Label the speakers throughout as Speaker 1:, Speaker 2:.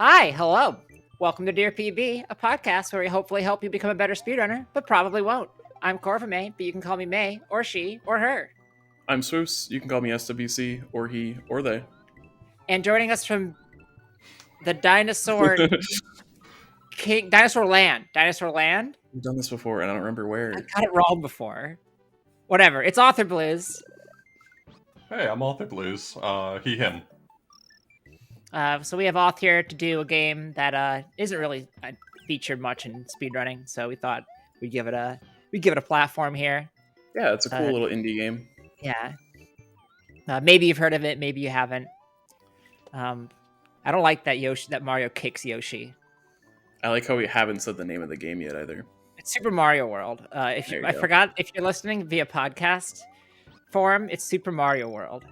Speaker 1: Hi, hello. Welcome to Dear PB, a podcast where we hopefully help you become a better speedrunner, but probably won't. I'm Corvame, but you can call me May, or she, or her.
Speaker 2: I'm Swoos. You can call me SWC, or he, or they.
Speaker 1: And joining us from the Dinosaur King, Dinosaur Land.
Speaker 2: We've done this before, and I don't remember where.
Speaker 1: I got it wrong before. Whatever. It's authorblues.
Speaker 3: Hey, I'm authorblues. He, him.
Speaker 1: So we have Auth here to do a game that isn't really featured much in speedrunning. So we thought we'd give it a platform here.
Speaker 2: Yeah, it's a cool little indie game.
Speaker 1: Yeah. Maybe you've heard of it, maybe you haven't. I don't like that Mario kicks Yoshi.
Speaker 2: I like how we haven't said the name of the game yet either.
Speaker 1: It's Super Mario World. I forgot, if you're listening via podcast form, it's Super Mario World.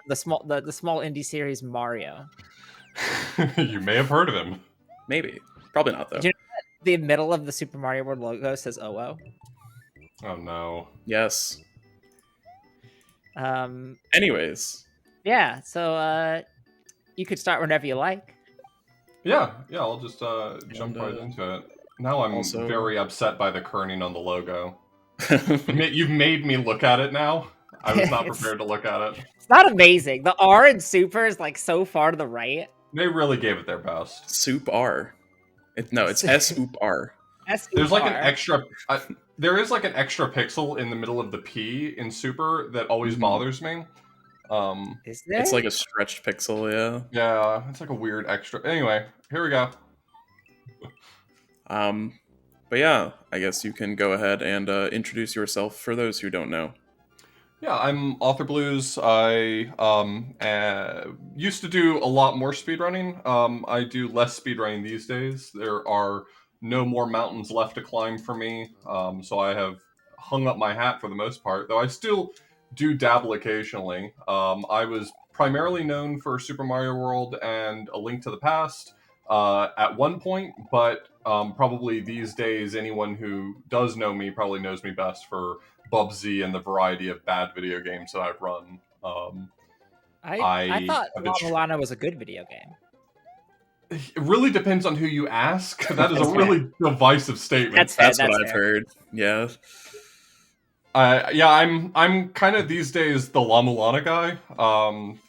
Speaker 1: The small indie series Mario.
Speaker 3: You may have heard of him.
Speaker 2: Maybe. Probably not, though.
Speaker 1: Did you know that the middle of the Super Mario World logo says OO?
Speaker 3: Oh, no.
Speaker 2: Yes. Anyways.
Speaker 1: Yeah, so you could start whenever you like.
Speaker 3: Yeah, I'll just jump right into it. Now I'm
Speaker 2: also
Speaker 3: very upset by the kerning on the logo. You've made me look at it now. I was not prepared to look at it.
Speaker 1: It's not amazing. The R in Super is like so far to the right.
Speaker 3: They really gave it their best.
Speaker 2: Soup R. It's S-oop R.
Speaker 3: There's like an extra... there is like an extra pixel in the middle of the P in Super that always bothers me.
Speaker 1: Is there?
Speaker 2: It's like a stretched pixel, yeah.
Speaker 3: Yeah, it's like a weird extra... Anyway, here we go.
Speaker 2: But yeah, I guess you can go ahead and introduce yourself for those who don't know.
Speaker 3: Yeah, I'm authorblues. I used to do a lot more speedrunning. I do less speedrunning these days. There are no more mountains left to climb for me, so I have hung up my hat for the most part, though I still do dabble occasionally. I was primarily known for Super Mario World and A Link to the Past at one point, but probably these days anyone who does know me probably knows me best for Bubsy and the variety of bad video games that I've run.
Speaker 1: I thought Lana was a good video game.
Speaker 3: It really depends on who you ask. That is a really divisive statement.
Speaker 2: That's what I've heard. Yeah.
Speaker 3: I'm kind of these days the La Mulana guy.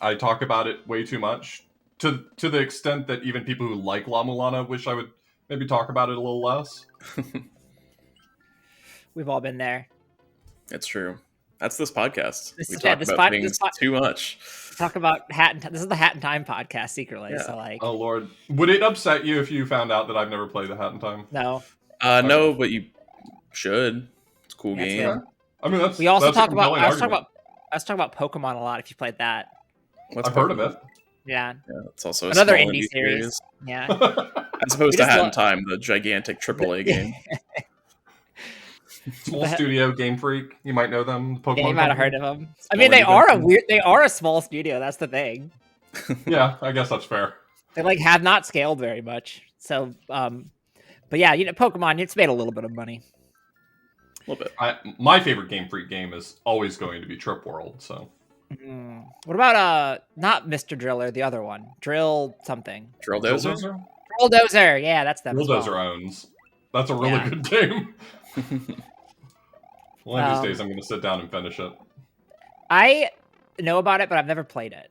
Speaker 3: I talk about it way too much, to the extent that even people who like La Mulana wish I would maybe talk about it a little less.
Speaker 1: We've all been there.
Speaker 2: It's true. That's this podcast. We
Speaker 1: talk
Speaker 2: about things too much.
Speaker 1: Talk about this is the Hat in Time podcast secretly.
Speaker 2: Yeah.
Speaker 1: So like,
Speaker 3: oh Lord, would it upset you if you found out that I've never played the Hat in Time?
Speaker 1: No.
Speaker 2: No, but you should. It's a cool game.
Speaker 3: Yeah. I mean,
Speaker 1: we also talk about.
Speaker 3: I was talking
Speaker 1: about Pokemon a lot. If you played that,
Speaker 3: I've heard of it.
Speaker 1: Yeah.
Speaker 2: It's also
Speaker 1: another indie series. Yeah.
Speaker 2: As opposed to Hat in Time, the gigantic AAA game.
Speaker 3: Small studio, Game Freak. You might know them. Pokemon.
Speaker 1: Yeah, you might have heard of them. I mean, they are a small studio. That's the thing.
Speaker 3: Yeah, I guess that's fair.
Speaker 1: They like have not scaled very much. So, but yeah, Pokemon. It's made a little bit of money.
Speaker 2: A little bit.
Speaker 3: My favorite Game Freak game is always going to be Trip World. So.
Speaker 1: What about not Mr. Driller, the other one, Drill something.
Speaker 2: Drill Dozer.
Speaker 1: Drill Dozer. Yeah, that's them.
Speaker 3: Drill Dozer owns. That's a really good game. One of these days, I'm going to sit down and finish it.
Speaker 1: I know about it, but I've never played it.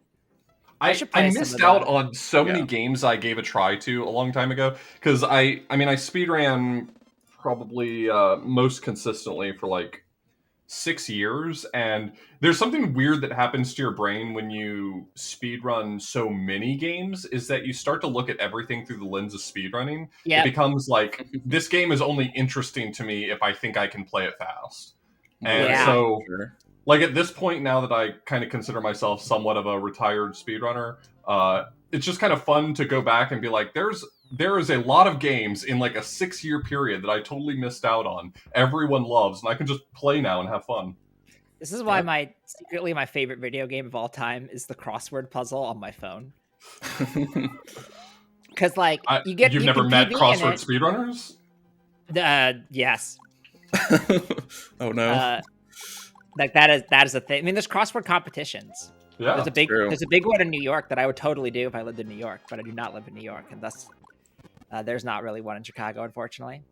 Speaker 3: I missed out on so many games I gave a try to a long time ago, because I speedran probably most consistently for like 6 years, and there's something weird that happens to your brain when you speedrun so many games, is that you start to look at everything through the lens of speedrunning. It becomes like, this game is only interesting to me if I think I can play it fast. And so, like at this point now that I kind of consider myself somewhat of a retired speedrunner, it's just kind of fun to go back and be like, there is a lot of games in like a 6-year period that I totally missed out on. Everyone loves, and I can just play now and have fun.
Speaker 1: This is why secretly my favorite video game of all time is the crossword puzzle on my phone. Because like
Speaker 3: you've never met crossword speedrunners?
Speaker 1: Yes.
Speaker 2: Oh no.
Speaker 1: Like that is a thing. I mean, there's crossword competitions.
Speaker 3: Yeah,
Speaker 1: there's a big one in New York that I would totally do if I lived in New York, but I do not live in New York, and thus there's not really one in Chicago, unfortunately.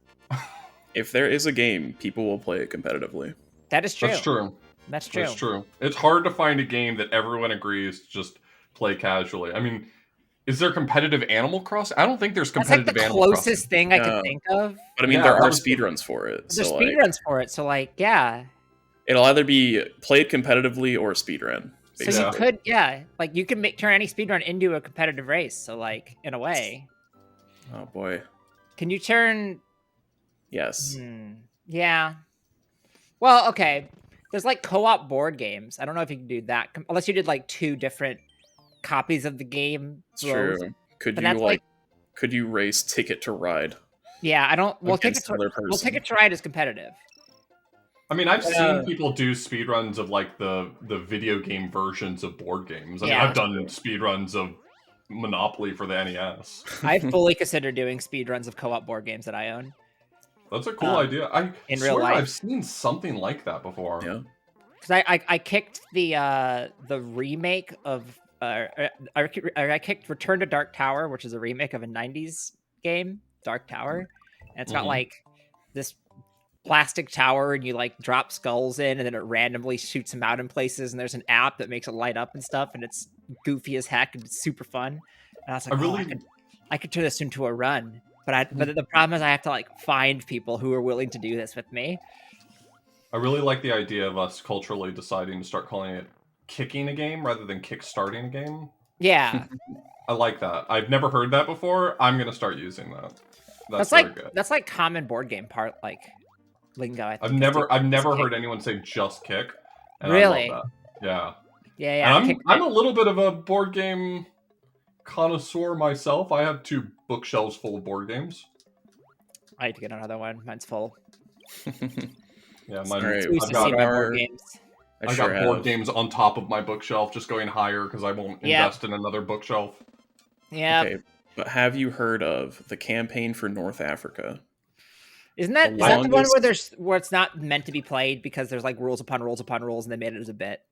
Speaker 2: If there is a game, people will play it competitively.
Speaker 1: That is true.
Speaker 3: That's true.
Speaker 1: That's true.
Speaker 3: That's true. It's hard to find a game that everyone agrees to just play casually. I mean, is there competitive Animal Crossing? I don't think there's competitive
Speaker 1: That's like the
Speaker 3: Animal Crossing.
Speaker 1: closest thing I could think of.
Speaker 2: But I mean, there are speedruns for it.
Speaker 1: There's speedruns for it, so like, yeah.
Speaker 2: It'll either be played competitively or speedrun.
Speaker 1: Basically. So you could, like you can turn any speedrun into a competitive race. So like, in a way.
Speaker 2: Oh boy.
Speaker 1: Can you turn?
Speaker 2: Yes.
Speaker 1: Yeah. Well, okay. There's like co-op board games. I don't know if you can do that unless you did like 2 different copies of the game.
Speaker 2: It's true. Could you could you race Ticket to Ride?
Speaker 1: Yeah, I don't. Well, Ticket to Ride is competitive.
Speaker 3: I mean, I've seen people do speedruns of like the video game versions of board games. I mean, I've done speedruns of Monopoly for the NES.
Speaker 1: I've fully considered doing speedruns of co-op board games that I own.
Speaker 3: That's a cool idea. In real life, I've seen something like that before.
Speaker 2: Yeah,
Speaker 1: because I kicked the remake of I kicked Return to Dark Tower, which is a remake of a '90s game, Dark Tower, and it's got like this plastic tower, and you like drop skulls in, and then it randomly shoots them out in places, and there's an app that makes it light up and stuff, and it's goofy as heck and it's super fun. And I was like, I could turn this into a run. But the problem is I have to like find people who are willing to do this with me.
Speaker 3: I really like the idea of us culturally deciding to start calling it kicking a game rather than kick-starting a game.
Speaker 1: Yeah.
Speaker 3: I like that. I've never heard that before. I'm going to start using that. That's very good.
Speaker 1: That's like common board game part like lingo. I think
Speaker 3: I've never heard anyone say just kick. And
Speaker 1: really?
Speaker 3: I love that. Yeah.
Speaker 1: Yeah.
Speaker 3: And I'm a little bit of a board game connoisseur myself. I have 2 bookshelves full of board games.
Speaker 1: I need to get another one. Mine's full.
Speaker 3: Yeah,
Speaker 2: mine. Right.
Speaker 1: I've got
Speaker 3: board games. I got board games on top of my bookshelf, just going higher because I won't invest in another bookshelf.
Speaker 1: Yeah.
Speaker 2: Okay, but have you heard of the Campaign for North Africa?
Speaker 1: Is that the one where it's not meant to be played because there's like rules upon rules upon rules, and they made it as a bit?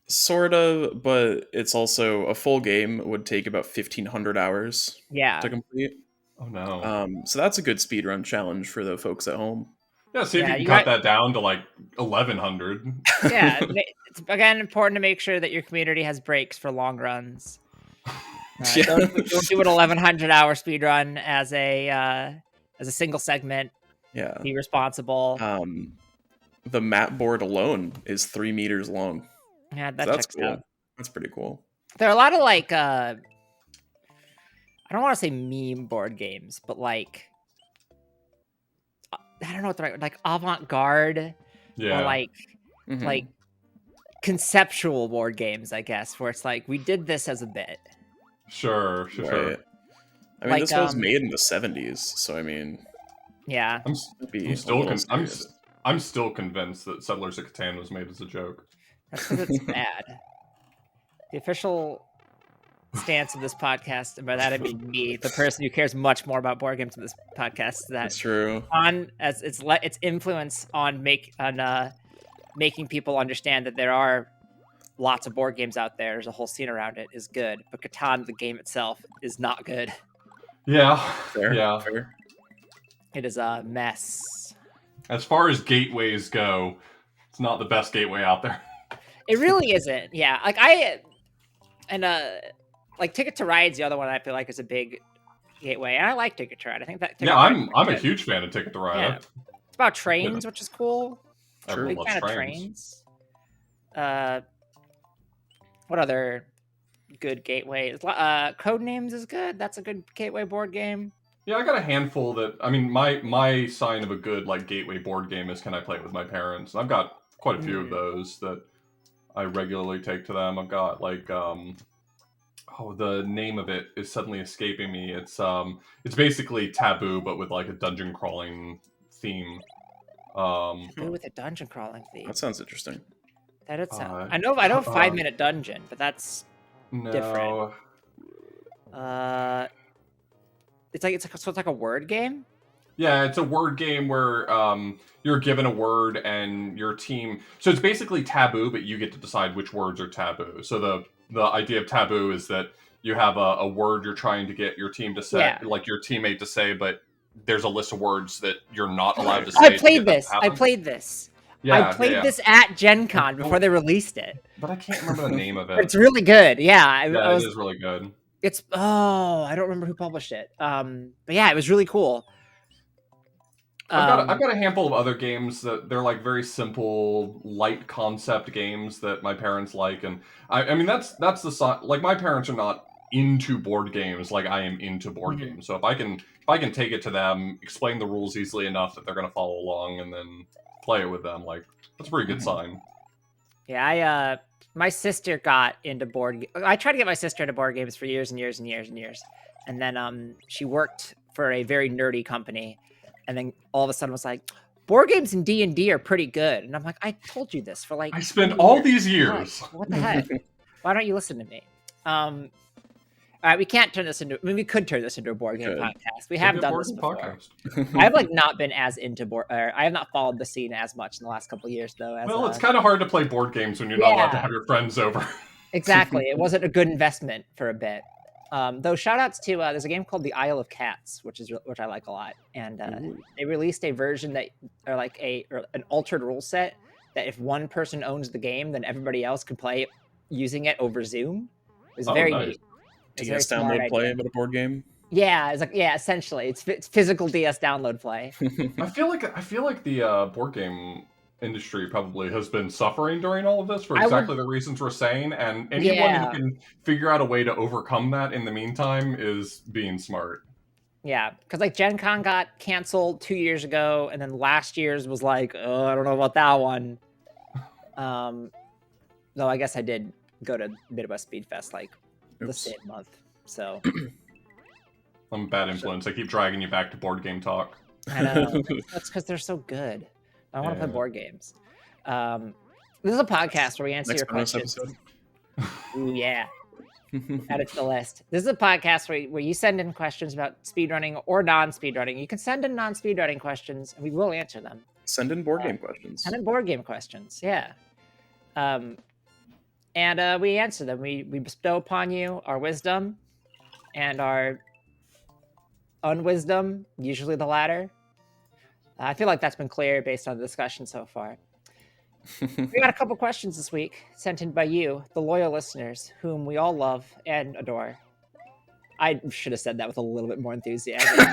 Speaker 2: Sort of, but it's also a full game would take about 1,500 hours to complete.
Speaker 3: Oh no.
Speaker 2: So that's a good speedrun challenge for the folks at home.
Speaker 3: Yeah, see if you can cut that down to like 1,100.
Speaker 1: Yeah, it's again important to make sure that your community has breaks for long runs. Don't do an 1,100-hour speedrun as a single segment.
Speaker 2: Yeah.
Speaker 1: Be responsible.
Speaker 2: The map board alone is 3 meters long.
Speaker 1: Yeah, that's
Speaker 2: cool.
Speaker 1: Out.
Speaker 2: That's pretty cool.
Speaker 1: There are a lot of like I don't want to say meme board games, but like I don't know what the right, like avant-garde or like like conceptual board games, I guess, where it's like we did this as a bit.
Speaker 3: Sure.
Speaker 2: I mean, this was made in the 70s, so I mean,
Speaker 1: yeah.
Speaker 3: I'm still convinced that Settlers of Catan was made as a joke.
Speaker 1: That's because it's bad. The official stance of this podcast, and by that I mean me, the person who cares much more about board games in this podcast,
Speaker 2: that's true.
Speaker 1: As its influence on making people understand that there are lots of board games out there. There's a whole scene around it is good, but Catan, the game itself, is not good.
Speaker 3: Yeah,
Speaker 2: fair.
Speaker 1: It is a mess.
Speaker 3: As far as gateways go, it's not the best gateway out there.
Speaker 1: It really isn't. Yeah, like Ticket to Ride's the other one I feel like is a big gateway, and I like Ticket to Ride. I think that.
Speaker 3: I'm a huge fan of Ticket to Ride.
Speaker 1: Yeah. It's about trains, which is cool.
Speaker 3: Everyone
Speaker 1: Big
Speaker 3: loves
Speaker 1: fan of trains. What other good gateways? Codenames is good. That's a good gateway board game.
Speaker 3: Yeah, I got a handful that. I mean, my sign of a good like gateway board game is can I play it with my parents? I've got quite a few of those that I regularly take to them. I've got like the name of it is suddenly escaping me. It's basically Taboo, but with like a dungeon crawling theme.
Speaker 1: With a dungeon crawling theme.
Speaker 2: That sounds interesting.
Speaker 1: That it sounds. I know 5-minute dungeon, but that's different. It's like a word game.
Speaker 3: Yeah, it's a word game where you're given a word and your team. So it's basically Taboo, but you get to decide which words are taboo. So the idea of taboo is that you have a word you're trying to get your team to say, like your teammate to say, but there's a list of words that you're not allowed to say.
Speaker 1: I played this.
Speaker 3: Yeah,
Speaker 1: I played this at Gen Con before they released it.
Speaker 3: But I can't remember the name of it.
Speaker 1: It's really good. Yeah,
Speaker 3: it is really good.
Speaker 1: I don't remember who published it. But yeah, it was really cool.
Speaker 3: I've got a handful of other games that they're like very simple, light concept games that my parents like, and I mean that's the like my parents are not into board games like I am into board games. So if I can take it to them, explain the rules easily enough that they're going to follow along, and then play it with them, like that's a pretty good sign.
Speaker 1: Yeah, my sister got into I tried to get my sister into board games for years and years and years and years, and then she worked for a very nerdy company. And then all of a sudden was like, board games in D&D are pretty good. And I'm like, I told you this for like...
Speaker 3: I spent all these years.
Speaker 1: What the heck? Why don't you listen to me? All right, we can't turn this into... I mean, we could turn this into a board game podcast. We have done this before. I have like not been as into board... I have not followed the scene as much in the last couple of years, though.
Speaker 3: Well, it's kind of hard to play board games when you're not allowed to have your friends over.
Speaker 1: Exactly. It wasn't a good investment for a bit. Though shout outs to there's a game called the Isle of Cats, which I like a lot, and they released a version that or like an altered rule set that if one person owns the game, then everybody else can play using it over Zoom. It was very neat.
Speaker 2: DS download play but a board game.
Speaker 1: Yeah, it's like essentially it's physical DS download play.
Speaker 3: I feel like the board game industry probably has been suffering during all of this for exactly the reasons we're saying, and anyone who can figure out a way to overcome that in the meantime is being smart.
Speaker 1: Yeah, because like Gen Con got canceled 2 years ago, and then last year's was like, oh, I don't know about that one. Though I guess I did go to Midwest Speed Fest like the same month, so
Speaker 3: I'm a bad influence. I keep dragging you back to board game talk.
Speaker 1: I know. That's because they're so good. I want to play board games. This is a podcast where we answer your questions. Ooh, yeah. Add it to the list. This is a podcast where you send in questions about speedrunning or non-speedrunning. You can send in non-speedrunning questions, and we will answer them.
Speaker 2: Send in board game questions.
Speaker 1: Send in board game questions, yeah. And we answer them. We bestow upon you our wisdom and our unwisdom, usually the latter. I feel like that's been clear based on the discussion so far. We got a couple questions this week sent in by you, the loyal listeners, whom we all love and adore. I should have said that with a little bit more enthusiasm.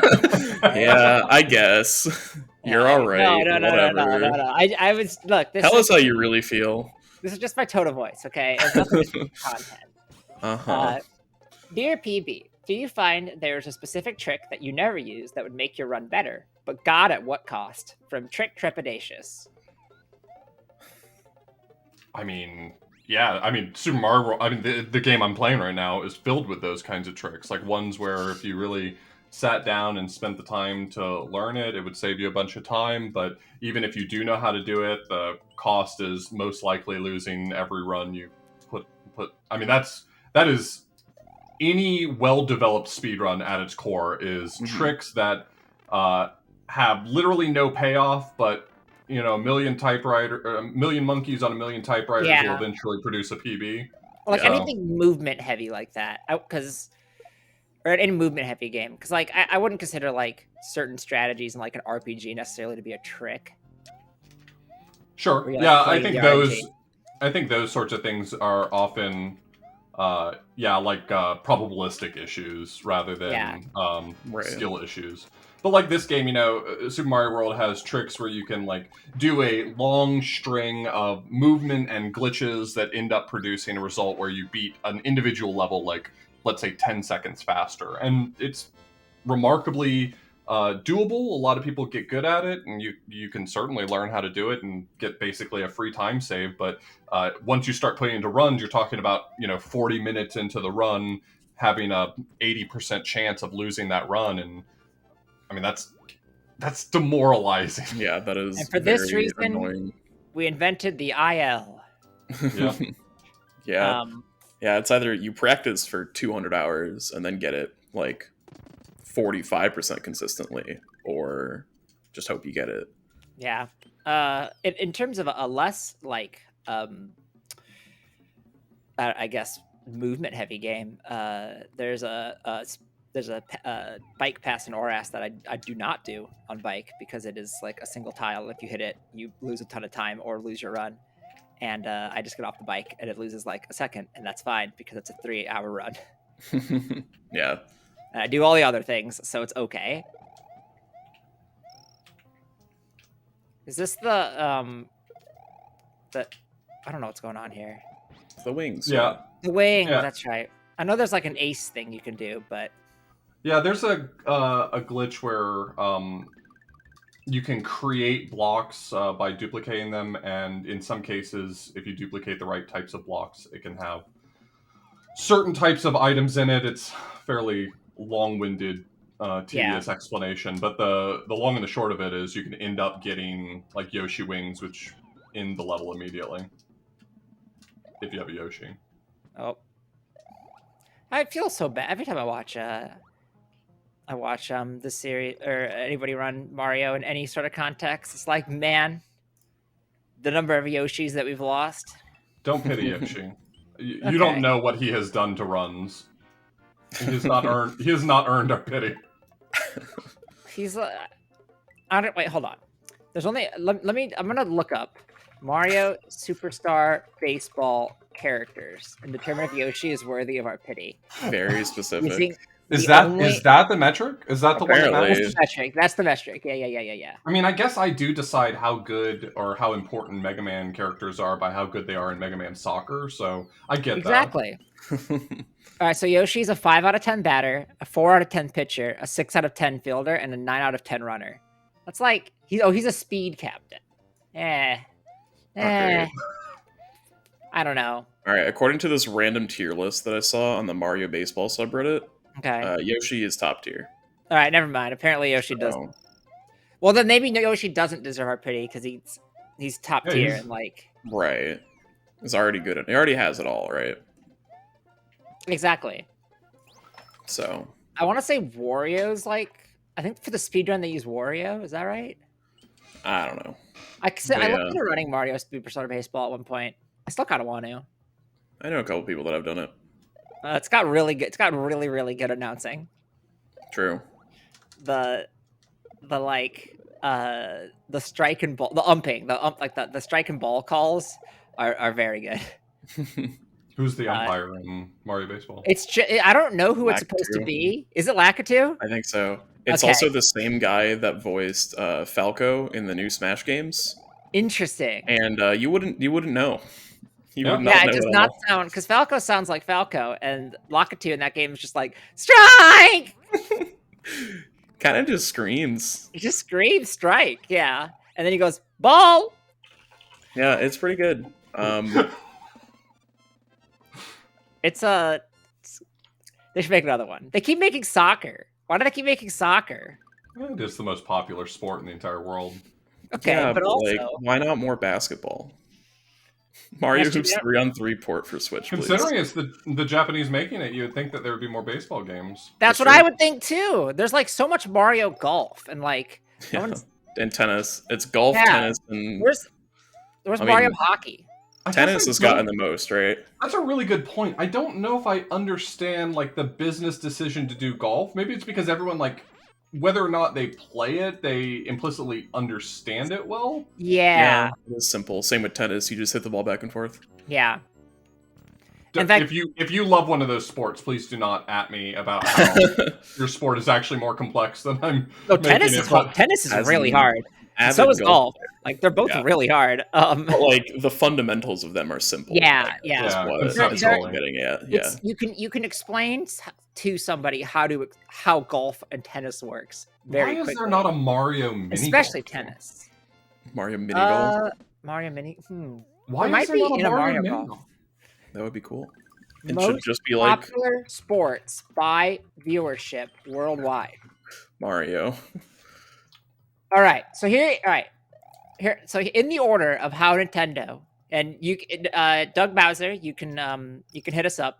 Speaker 2: Yeah, I guess. You're all right.
Speaker 1: No. I was look.
Speaker 2: Tell us how you really feel.
Speaker 1: This is just my tone of voice, okay? It's nothing content. Dear PB, do you find there's a specific trick that you never use that would make your run better? But God, at what cost? From Trick Trepidatious.
Speaker 3: I mean, yeah. I mean, Super Mario World, I mean, the game I'm playing right now is filled with those kinds of tricks. Like ones where if you really sat down and spent the time to learn it, it would save you a bunch of time. But even if you do know how to do it, the cost is most likely losing every run you put. I mean, that is any well-developed speedrun at its core is tricks that have literally no payoff, but you know, a million monkeys on a million typewriters will eventually produce a PB.
Speaker 1: Like anything movement heavy like that, or any movement heavy game, because like I wouldn't consider like certain strategies in like an RPG necessarily to be a trick.
Speaker 3: Sure. Yeah, I think those sorts of things are often probabilistic issues rather than skill issues. But like this game, you know, Super Mario World has tricks where you can like do a long string of movement and glitches that end up producing a result where you beat an individual level, like let's say 10 seconds faster. And it's remarkably doable. A lot of people get good at it, and you can certainly learn how to do it and get basically a free time save. But once you start putting into runs, you're talking about, you know, 40 minutes into the run having a 80% chance of losing that run, and I mean that's demoralizing.
Speaker 2: Yeah, that is.
Speaker 1: And for this reason,
Speaker 2: annoying.
Speaker 1: We invented the IL.
Speaker 3: Yeah.
Speaker 2: Yeah. Yeah, it's either you practice for 200 hours and then get it like 45% consistently, or just hope you get it.
Speaker 1: Yeah. In terms of a less like I guess movement heavy game. There's a bike pass in Oras that I do not do on bike because it is like a single tile. If you hit it, you lose a ton of time or lose your run. And I just get off the bike and it loses like a second, and that's fine because it's a 3-hour run.
Speaker 2: Yeah.
Speaker 1: And I do all the other things, so it's okay. Is this the I don't know what's going on here.
Speaker 2: The wings.
Speaker 3: Yeah.
Speaker 1: The wings, that's right. I know there's like an ace thing you can do, but
Speaker 3: yeah, there's a glitch where you can create blocks by duplicating them, and in some cases, if you duplicate the right types of blocks, it can have certain types of items in it. It's fairly long-winded, tedious explanation, but the long and the short of it is you can end up getting like Yoshi wings, which end the level immediately if you have a Yoshi.
Speaker 1: Oh, I feel so bad every time I watch this series or anybody run Mario in any sort of context. It's like, man, the number of Yoshis that we've lost.
Speaker 3: Don't pity Yoshi. You don't know what he has done to runs. He has not earned our pity.
Speaker 1: He's wait, hold on. There's only let me. I'm gonna look up Mario Superstar Baseball characters and determine if Yoshi is worthy of our pity.
Speaker 2: Very specific.
Speaker 3: Is that the metric? Is that the one that matters?
Speaker 1: That's the metric. That's the metric. Yeah.
Speaker 3: I mean, I guess I do decide how good or how important Mega Man characters are by how good they are in Mega Man Soccer, so I get
Speaker 1: exactly. All right, so Yoshi's a 5 out of 10 batter, a 4 out of 10 pitcher, a 6 out of 10 fielder, and a 9 out of 10 runner. That's like he's a speed captain. I don't know.
Speaker 2: All right, according to this random tier list that I saw on the Mario Baseball subreddit, Yoshi is top tier.
Speaker 1: All right, never mind. Apparently Yoshi doesn't. Well, then maybe Yoshi doesn't deserve our pity because he's top tier and like.
Speaker 2: Right. He's already good. He already has it all, right?
Speaker 1: Exactly.
Speaker 2: So.
Speaker 1: I want to say Wario's like. I think for the speedrun they use Wario. Is that right?
Speaker 2: I don't know.
Speaker 1: I looked at running Mario Superstar Baseball at one point. I still kind of want to.
Speaker 2: I know a couple people that have done it.
Speaker 1: It's got really good. It's got really, really good announcing.
Speaker 2: True.
Speaker 1: The strike and ball, the umping, the strike and ball calls are very good.
Speaker 3: Who's the umpire in Mario Baseball?
Speaker 1: I don't know who it's supposed to be. Is it Lakitu?
Speaker 2: I think so. It's also the same guy that voiced Falco in the new Smash games.
Speaker 1: Interesting.
Speaker 2: And you wouldn't know.
Speaker 1: It does not sound, because Falco sounds like Falco, and Lakitu in that game is just like strike.
Speaker 2: Kind of just screams.
Speaker 1: He just screams strike, yeah, and then he goes ball.
Speaker 2: Yeah, it's pretty good.
Speaker 1: They should make another one. They keep making soccer. Why do they keep making soccer?
Speaker 3: It is the most popular sport in the entire world.
Speaker 1: Okay,
Speaker 2: yeah,
Speaker 1: but also,
Speaker 2: like, why not more basketball? Mario Hoops 3-on-3 port for Switch,
Speaker 3: Considering it's the Japanese making it, you would think that there would be more baseball games.
Speaker 1: That's what I would think too. There's like so much Mario Golf and like
Speaker 2: and tennis. It's golf, tennis, and
Speaker 1: where's Mario Hockey?
Speaker 2: Tennis has gotten the most, right?
Speaker 3: That's a really good point. I don't know if I understand like the business decision to do golf. Maybe it's because everyone like, whether or not they play it, they implicitly understand it well.
Speaker 1: Yeah,
Speaker 2: it's simple. Same with tennis. You just hit the ball back and forth.
Speaker 1: Yeah.
Speaker 3: In fact, if you love one of those sports, please do not at me about how your sport is actually more complex than I'm.
Speaker 1: No, tennis is really hard. So is golf. Like they're both really hard.
Speaker 2: But like the fundamentals of them are simple.
Speaker 1: Yeah,
Speaker 2: That's what I'm getting at. Yeah,
Speaker 1: you can explain to somebody how golf and tennis works very quickly.
Speaker 3: Why is there not a Mario mini
Speaker 1: especially tennis?
Speaker 2: Mario mini golf.
Speaker 1: Mario mini.
Speaker 3: Why is there not a Mario mini golf?
Speaker 2: That would be cool. It
Speaker 1: Most
Speaker 2: should just be like
Speaker 1: popular sports by viewership worldwide.
Speaker 2: Mario.
Speaker 1: All right. So here. So in the order of how Nintendo and you, Doug Bowser, you can hit us up.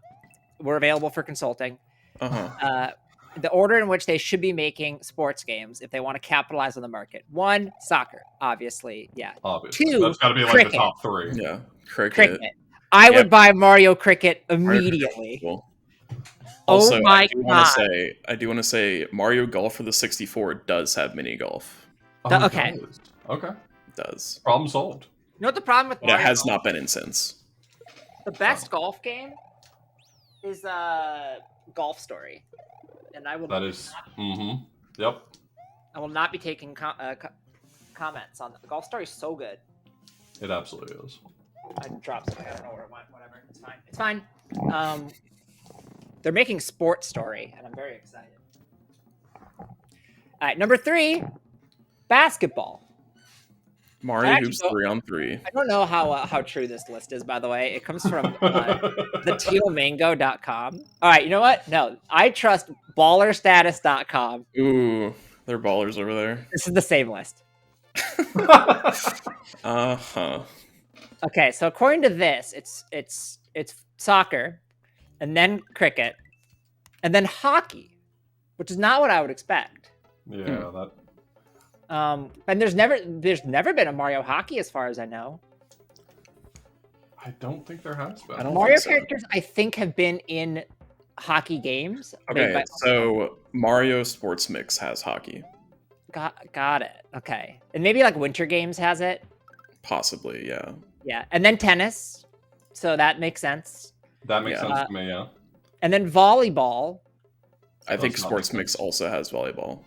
Speaker 1: We're available for consulting. The order in which they should be making sports games if they want to capitalize on the market. 1, soccer, obviously. Yeah.
Speaker 3: Obviously.
Speaker 1: 2,
Speaker 3: that's got to be like
Speaker 1: cricket.
Speaker 3: the top 3.
Speaker 2: Yeah. Cricket.
Speaker 1: I would buy Mario Cricket immediately.
Speaker 2: Cool. Also,
Speaker 1: oh my god!
Speaker 2: I do want to say, Mario Golf for the 64 does have mini golf.
Speaker 3: Oh,
Speaker 1: Okay.
Speaker 3: Okay.
Speaker 2: It does.
Speaker 3: Problem solved.
Speaker 1: You know what the problem with Mario
Speaker 2: It has
Speaker 1: Golf?
Speaker 2: not been in since.
Speaker 1: The best golf game is Golf Story, and I will.
Speaker 3: That is. Yep.
Speaker 1: I will not be taking comments on that. Golf Story is so good.
Speaker 3: It absolutely is.
Speaker 1: I dropped something. I don't know where it went. Whatever. It's fine. It's fine. They're making Sports Story, and I'm very excited. All right, number 3, basketball.
Speaker 2: Mario Hoops 3-on-3.
Speaker 1: I don't know how true this list is, by the way. It comes from thetealmango.com. All right, you know what? No, I trust ballerstatus.com.
Speaker 2: Ooh, they're ballers over there.
Speaker 1: This is the same list. Okay, so according to this, it's soccer, and then cricket, and then hockey, which is not what I would expect.
Speaker 3: Yeah, that.
Speaker 1: And there's never been a Mario Hockey, as far as I know.
Speaker 3: I don't think there has been.
Speaker 1: Mario characters, I think, have been in hockey games.
Speaker 2: Okay, so Mario Sports Mix has hockey.
Speaker 1: Got it. Okay, and maybe like Winter Games has it.
Speaker 2: Possibly, yeah.
Speaker 1: Yeah, and then tennis, so that makes sense.
Speaker 3: That makes sense to me, yeah.
Speaker 1: And then volleyball.
Speaker 2: I think Sports Mix also has volleyball.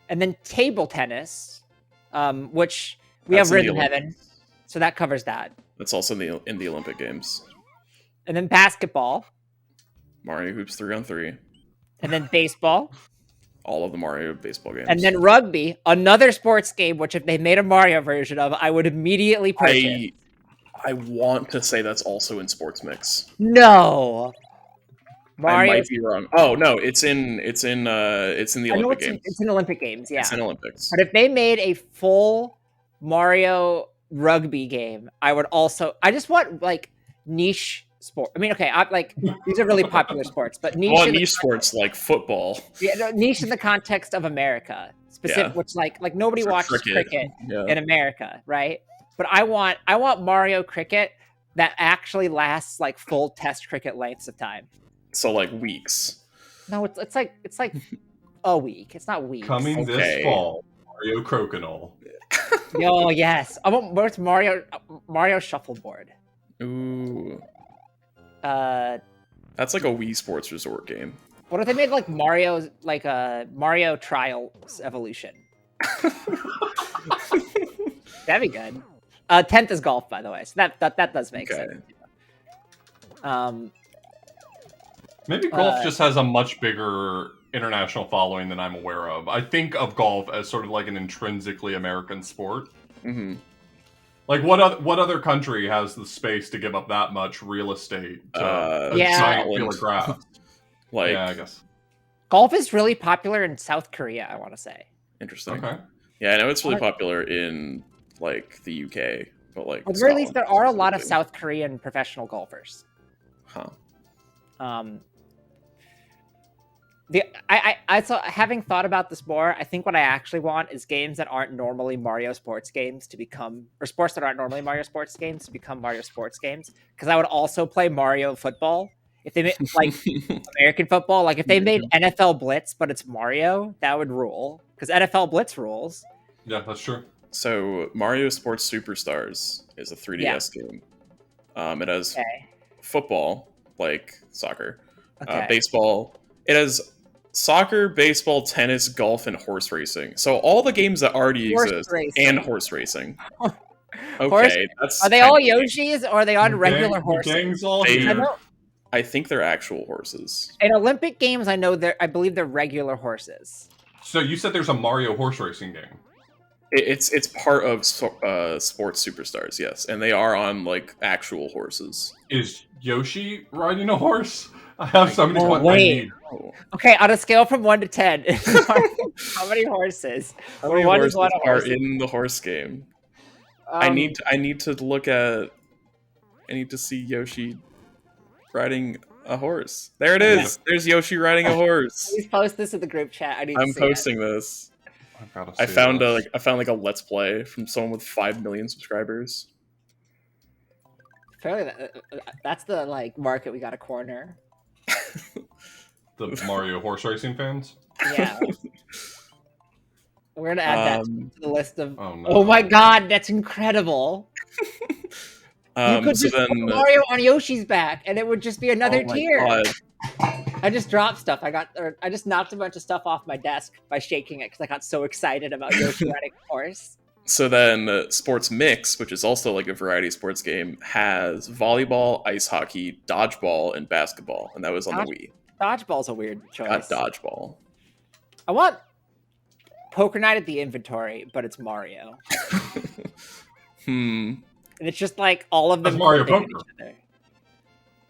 Speaker 1: And then table tennis, which we have Rhythm Heaven, so that covers that.
Speaker 2: That's also in the Olympic Games.
Speaker 1: And then basketball.
Speaker 2: Mario Hoops 3-on-3.
Speaker 1: And then baseball.
Speaker 2: All of the Mario baseball games.
Speaker 1: And then rugby, another sports game, which if they made a Mario version of, I would immediately purchase.
Speaker 2: I want to say that's also in Sports Mix.
Speaker 1: No. Mario...
Speaker 2: I might be wrong. Oh no, it's in the Olympic Games.
Speaker 1: It's in Olympic Games, yeah.
Speaker 2: It's in Olympics.
Speaker 1: But if they made a full Mario rugby game, I just want like niche sport. I mean, okay, these are really popular sports, but niche
Speaker 2: sports like football.
Speaker 1: Yeah, no, niche in the context of America, specific, which like nobody watches cricket in America, right? But I want Mario Cricket that actually lasts like full Test cricket lengths of time.
Speaker 2: So like weeks.
Speaker 1: No, it's like a week. It's not weeks.
Speaker 3: Coming this fall, Mario Crokinole.
Speaker 1: Yo, yes. I want where's Mario Shuffleboard.
Speaker 2: Ooh. That's like a Wii Sports Resort game.
Speaker 1: What if they made like Mario Mario Trials Evolution? That'd be good. 10th is golf, by the way, so that does make sense.
Speaker 3: Maybe golf just has a much bigger international following than I'm aware of. I think of golf as sort of like an intrinsically American sport.
Speaker 2: Mm-hmm.
Speaker 3: Like what other country has the space to give up that much real estate to a giant field of grass? Yeah, I guess.
Speaker 1: Golf is really popular in South Korea, I want to say.
Speaker 2: Interesting.
Speaker 3: Okay.
Speaker 2: Yeah, I know it's really popular in like the UK, but like
Speaker 1: at the very least, there are a lot of South Korean professional golfers.
Speaker 2: Huh.
Speaker 1: Having thought about this more, I think what I actually want is games that aren't normally Mario sports games to become, or sports that aren't normally Mario sports games to become Mario sports games. Because I would also play Mario football if they made like American football. Like if they made NFL Blitz, but it's Mario, that would rule. Because NFL Blitz rules.
Speaker 3: Yeah, that's true.
Speaker 2: So Mario Sports Superstars is a 3DS game. It has football, like soccer, baseball. It has soccer, baseball, tennis, golf, and horse racing. So all the games that already exist and horse racing. Okay,
Speaker 1: are they all Yoshis or are they on regular horses?
Speaker 2: I think they're actual horses.
Speaker 1: In Olympic games, I believe they're regular horses.
Speaker 3: So you said there's a Mario horse racing game.
Speaker 2: It's part of Sports Superstars, yes, and they are on like actual horses.
Speaker 3: Is Yoshi riding a horse? I have so many questions I need.
Speaker 1: Okay, on a scale from 1 to 10, how many horses?
Speaker 2: How many horses are in the horse game? I need to look at. I need to see Yoshi riding a horse. There it is. There's Yoshi riding a horse.
Speaker 1: Please post this in the group chat.
Speaker 2: I'm posting this. I found like a Let's Play from someone with 5 million subscribers.
Speaker 1: Clearly, that's the like market we got to corner.
Speaker 3: The Mario horse racing fans.
Speaker 1: Yeah. We're gonna add that to the list of.
Speaker 3: Oh, no.
Speaker 1: Oh my god, that's incredible! You could
Speaker 2: so
Speaker 1: just
Speaker 2: then
Speaker 1: put Mario on Yoshi's back, and it would just be another tier.
Speaker 2: God.
Speaker 1: I just dropped stuff. I just knocked a bunch of stuff off my desk by shaking it because I got so excited about Yoshi riding a horse.
Speaker 2: So then, Sports Mix, which is also like a variety sports game, has volleyball, ice hockey, dodgeball, and basketball, and that was on the Wii.
Speaker 1: Dodgeball's a weird choice.
Speaker 2: Got dodgeball.
Speaker 1: I want Poker Night at the Inventory, but it's Mario.
Speaker 2: And
Speaker 1: it's just like all of them.
Speaker 3: That's Mario Poker.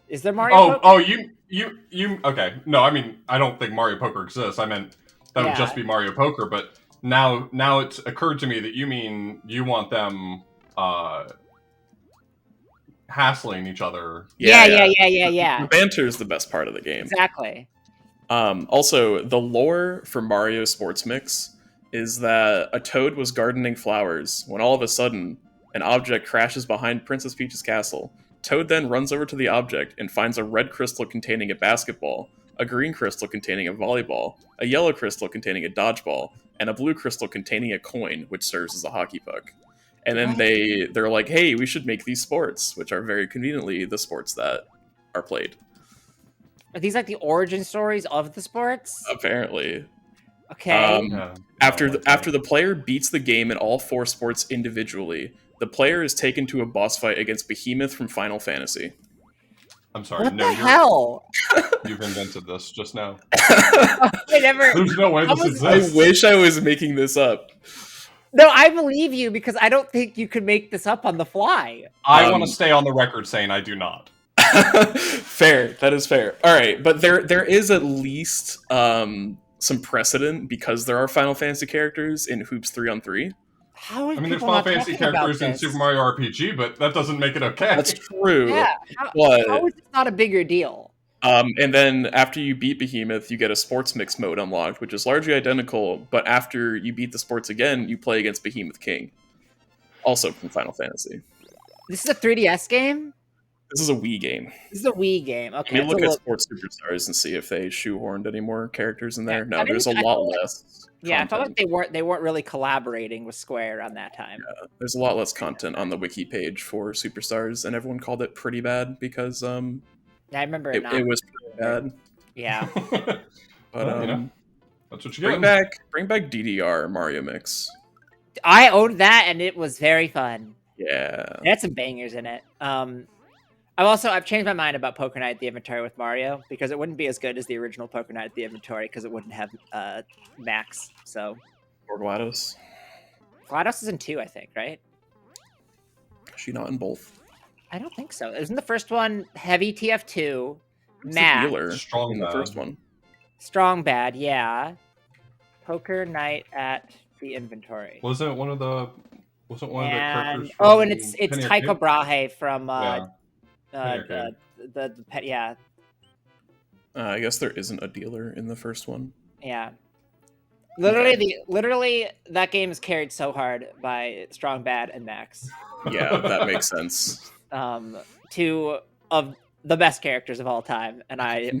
Speaker 1: Is there Mario Poker?
Speaker 3: You okay. No, I mean, I don't think Mario Poker exists. I meant that would just be Mario Poker, but now it's occurred to me that you mean you want them hassling each other.
Speaker 1: Yeah.
Speaker 2: The banter is the best part of the game.
Speaker 1: Exactly.
Speaker 2: Also, the lore for Mario Sports Mix is that a toad was gardening flowers when all of a sudden an object crashes behind Princess Peach's castle. Toad then runs over to the object and finds a red crystal containing a basketball, a green crystal containing a volleyball, a yellow crystal containing a dodgeball, and a blue crystal containing a coin, which serves as a hockey puck. And then they're like, hey, we should make these sports, which are very conveniently the sports that are played.
Speaker 1: Are these like the origin stories of the sports?
Speaker 2: Apparently.
Speaker 1: Okay.
Speaker 2: After the player beats the game in all 4 sports individually, the player is taken to a boss fight against Behemoth from Final Fantasy.
Speaker 3: I'm sorry.
Speaker 1: What the hell?
Speaker 3: You've invented this just now.
Speaker 1: There's
Speaker 3: no way this exists.
Speaker 2: I wish I was making this up.
Speaker 1: No, I believe you because I don't think you could make this up on the fly.
Speaker 3: I want to stay on the record saying I do not.
Speaker 2: Fair. That is fair. All right, but there is at least some precedent because there are Final Fantasy characters in Hoops 3-on-3.
Speaker 3: There's Final Fantasy characters in Super Mario RPG, but that doesn't make it okay.
Speaker 2: That's true.
Speaker 1: Yeah. How is this not a bigger deal?
Speaker 2: And then after you beat Behemoth, you get a sports mix mode unlocked, which is largely identical, but after you beat the sports again, you play against Behemoth King. Also from Final Fantasy.
Speaker 1: This is a 3DS game?
Speaker 2: This is a Wii game.
Speaker 1: This is a Wii game. Okay.
Speaker 2: Look at Sports Superstars and see if they shoehorned any more characters in there. No, there's a lot less.
Speaker 1: Yeah, I felt like they weren't really collaborating with Square around that time.
Speaker 2: Yeah, there's a lot less content on the wiki page for Superstars, and everyone called it pretty bad because
Speaker 1: I remember it
Speaker 2: was pretty bad.
Speaker 1: Yeah.
Speaker 2: But
Speaker 3: that's what you get.
Speaker 2: Bring back DDR Mario Mix.
Speaker 1: I owned that and it was very fun.
Speaker 2: Yeah.
Speaker 1: It had some bangers in it. I've changed my mind about Poker Night at the Inventory with Mario because it wouldn't be as good as the original Poker Night at the Inventory because it wouldn't have Max. So.
Speaker 2: Or GLaDOS.
Speaker 1: GLaDOS is in 2, I think, right?
Speaker 2: Is she not in both?
Speaker 1: I don't think so. Isn't the first one Heavy TF2,
Speaker 2: Max,
Speaker 3: Strong
Speaker 2: in the first one?
Speaker 1: Strong Bad, yeah. Poker Night at the Inventory.
Speaker 3: Wasn't one of the characters?
Speaker 1: Oh, and it's Tycho Brahe from yeah.
Speaker 2: I guess there isn't a dealer in the first one.
Speaker 1: Yeah. Literally, that game is carried so hard by Strong Bad and Max.
Speaker 2: Yeah, that makes sense.
Speaker 1: 2 of the best characters of all time, and I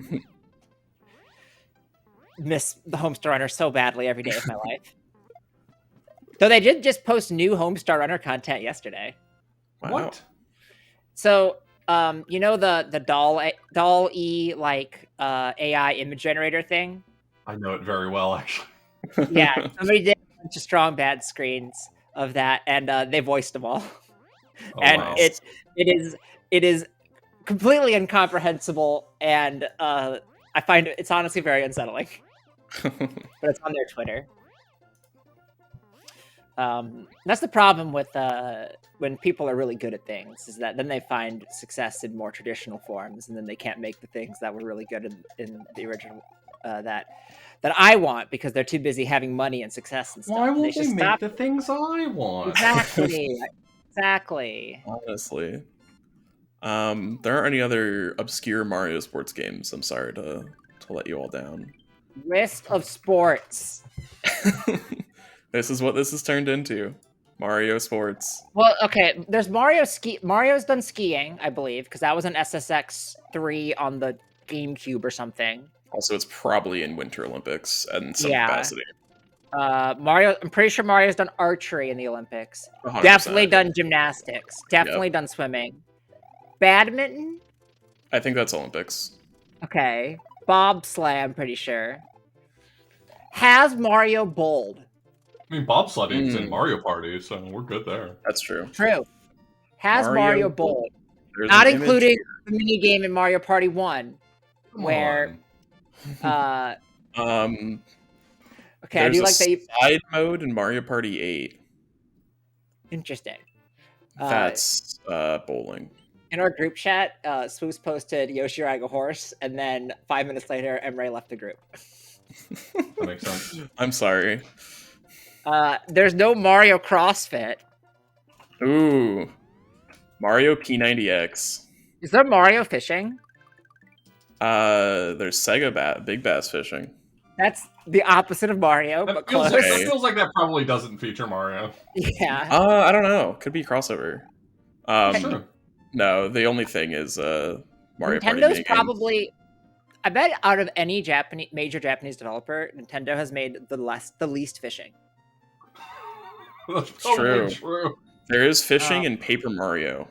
Speaker 1: miss the Homestar Runner so badly every day of my life. Though they did just post new Homestar Runner content yesterday.
Speaker 2: Wow.
Speaker 3: What?
Speaker 1: So, you know the Doll-E like AI image generator thing?
Speaker 3: I know it very well, actually.
Speaker 1: Yeah, somebody did a bunch of Strong Bad screens of that, and they voiced them all.
Speaker 3: Oh,
Speaker 1: and
Speaker 3: wow.
Speaker 1: it is completely incomprehensible, and I find it's honestly very unsettling. But it's on their Twitter. That's the problem with when people are really good at things, is that then they find success in more traditional forms, and then they can't make the things that were really good in the original that I want because they're too busy having money and success and stuff.
Speaker 3: Why won't they make the things I want?
Speaker 1: Exactly.
Speaker 2: Honestly. There aren't any other obscure Mario sports games. I'm sorry to let you all down.
Speaker 1: List of sports.
Speaker 2: This is what this has turned into. Mario Sports.
Speaker 1: Well, okay. There's Mario's done skiing, I believe, because that was an SSX3 on the GameCube or something.
Speaker 2: Also, it's probably in Winter Olympics in some capacity.
Speaker 1: Mario. I'm pretty sure Mario's done archery in the Olympics.
Speaker 2: 100%.
Speaker 1: Definitely done gymnastics. Definitely done swimming. Badminton.
Speaker 2: I think that's Olympics.
Speaker 1: Okay. Bobsleigh, I'm pretty sure. Has Mario bowled?
Speaker 3: I mean, bobsledding's in Mario Party, so we're good there.
Speaker 2: That's true.
Speaker 1: True. Has Mario bowled?
Speaker 2: There's
Speaker 1: Not including the mini game in Mario Party 1,
Speaker 3: Come
Speaker 1: where
Speaker 3: on.
Speaker 1: okay, I do like that.
Speaker 2: Side mode in Mario Party 8.
Speaker 1: Interesting.
Speaker 2: That's bowling.
Speaker 1: In our group chat, Swoos posted Yoshi riding a horse, and then 5 minutes later, Emre left the group.
Speaker 3: That makes sense.
Speaker 2: I'm sorry.
Speaker 1: There's no Mario CrossFit.
Speaker 2: Ooh. Mario P90X.
Speaker 1: Is there Mario fishing?
Speaker 2: There's Sega Big Bass Fishing.
Speaker 1: That's the opposite of Mario, but close.
Speaker 3: It feels like that probably doesn't feature Mario.
Speaker 1: Yeah.
Speaker 2: I don't know. Could be crossover.
Speaker 3: Sure.
Speaker 2: No, the only thing is Mario Party.
Speaker 1: Nintendo probably. I bet out of any major Japanese developer, Nintendo has made the least fishing.
Speaker 3: That's true.
Speaker 2: There is fishing in Paper Mario.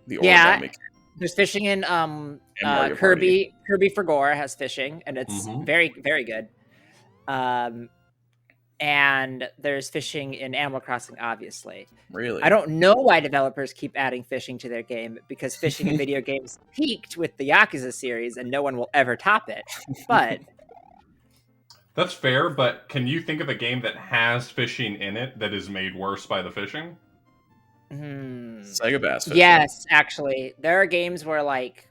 Speaker 2: The
Speaker 1: origami. There's fishing in Kirby.
Speaker 2: Party.
Speaker 1: Kirby for Gore has fishing, and it's very, very good. And there's fishing in Animal Crossing, obviously.
Speaker 2: Really?
Speaker 1: I don't know why developers keep adding fishing to their game, because fishing in video games peaked with the Yakuza series, and no one will ever top it. But
Speaker 3: that's fair, but can you think of a game that has fishing in it that is made worse by the fishing?
Speaker 2: Sega Bass Fishing.
Speaker 1: Yes, actually. There are games where, like,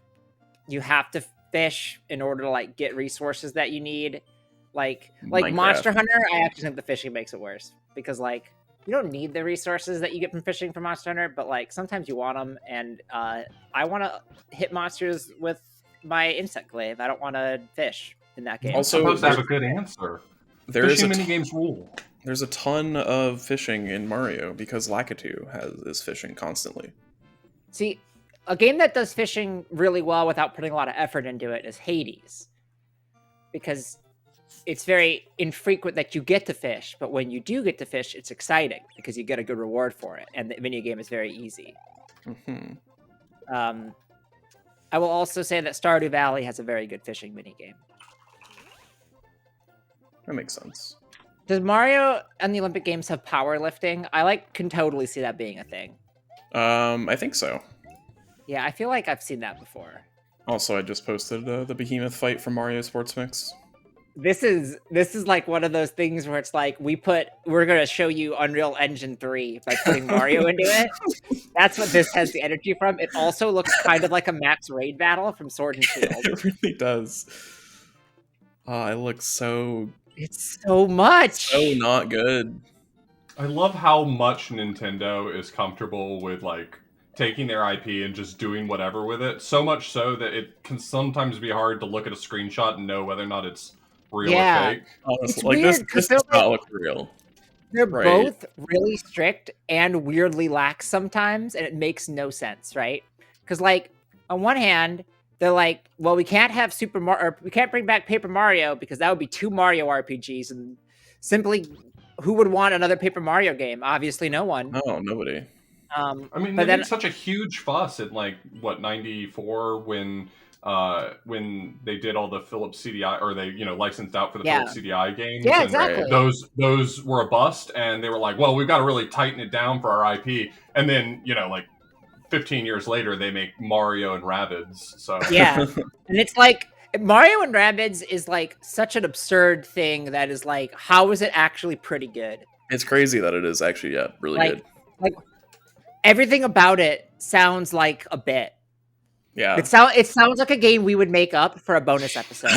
Speaker 1: you have to fish in order to, like, get resources that you need. Like Monster Hunter, I actually think the fishing makes it worse. Because, like, you don't need the resources that you get from fishing from Monster Hunter, but, like, sometimes you want them, and I want to hit monsters with my insect glaive. I don't want to fish in that game.
Speaker 3: Also, I suppose I have a good answer. Fishing minigames rule.
Speaker 2: There's a ton of fishing in Mario because Lakitu is fishing constantly.
Speaker 1: See, a game that does fishing really well without putting a lot of effort into it is Hades. Because it's very infrequent that you get to fish, but when you do get to fish, it's exciting because you get a good reward for it, and the minigame is very easy. I will also say that Stardew Valley has a very good fishing minigame.
Speaker 2: That makes sense.
Speaker 1: Does Mario and the Olympic Games have powerlifting? I can totally see that being a thing.
Speaker 2: I think so.
Speaker 1: Yeah, I feel like I've seen that before.
Speaker 2: Also, I just posted the Behemoth fight from Mario Sports Mix.
Speaker 1: This is like one of those things where it's like we're gonna show you Unreal Engine 3 by putting Mario into it. That's what this has the energy from. It also looks kind of like a Max Raid battle from Sword and Shield.
Speaker 2: It really does. It looks so.
Speaker 1: It's so much.
Speaker 2: So not good.
Speaker 3: I love how much Nintendo is comfortable with like taking their IP and just doing whatever with it. So much so that it can sometimes be hard to look at a screenshot and know whether or not it's real or fake.
Speaker 2: Honestly, like this does not look real.
Speaker 1: They're both really strict and weirdly lax sometimes, and it makes no sense, right? Because like on one hand, they're like, well, we can't have Super Mario, or we can't bring back Paper Mario because that would be 2 Mario RPGs, and simply, who would want another Paper Mario game? Obviously, no one.
Speaker 2: No, nobody.
Speaker 3: I mean, they made such a huge fuss in like what 94 when they did all the Philips CDI, or they licensed out for the Philips CDI games.
Speaker 1: Yeah, exactly.
Speaker 3: Those were a bust, and they were like, well, we've got to really tighten it down for our IP, and then like 15 years later, they make Mario and Rabbids. So
Speaker 1: yeah, and it's like Mario and Rabbids is like such an absurd thing that is like, how is it actually pretty good?
Speaker 2: It's crazy that it is actually really good.
Speaker 1: Like everything about it sounds like a bit.
Speaker 2: Yeah,
Speaker 1: it sounds like a game we would make up for a bonus episode.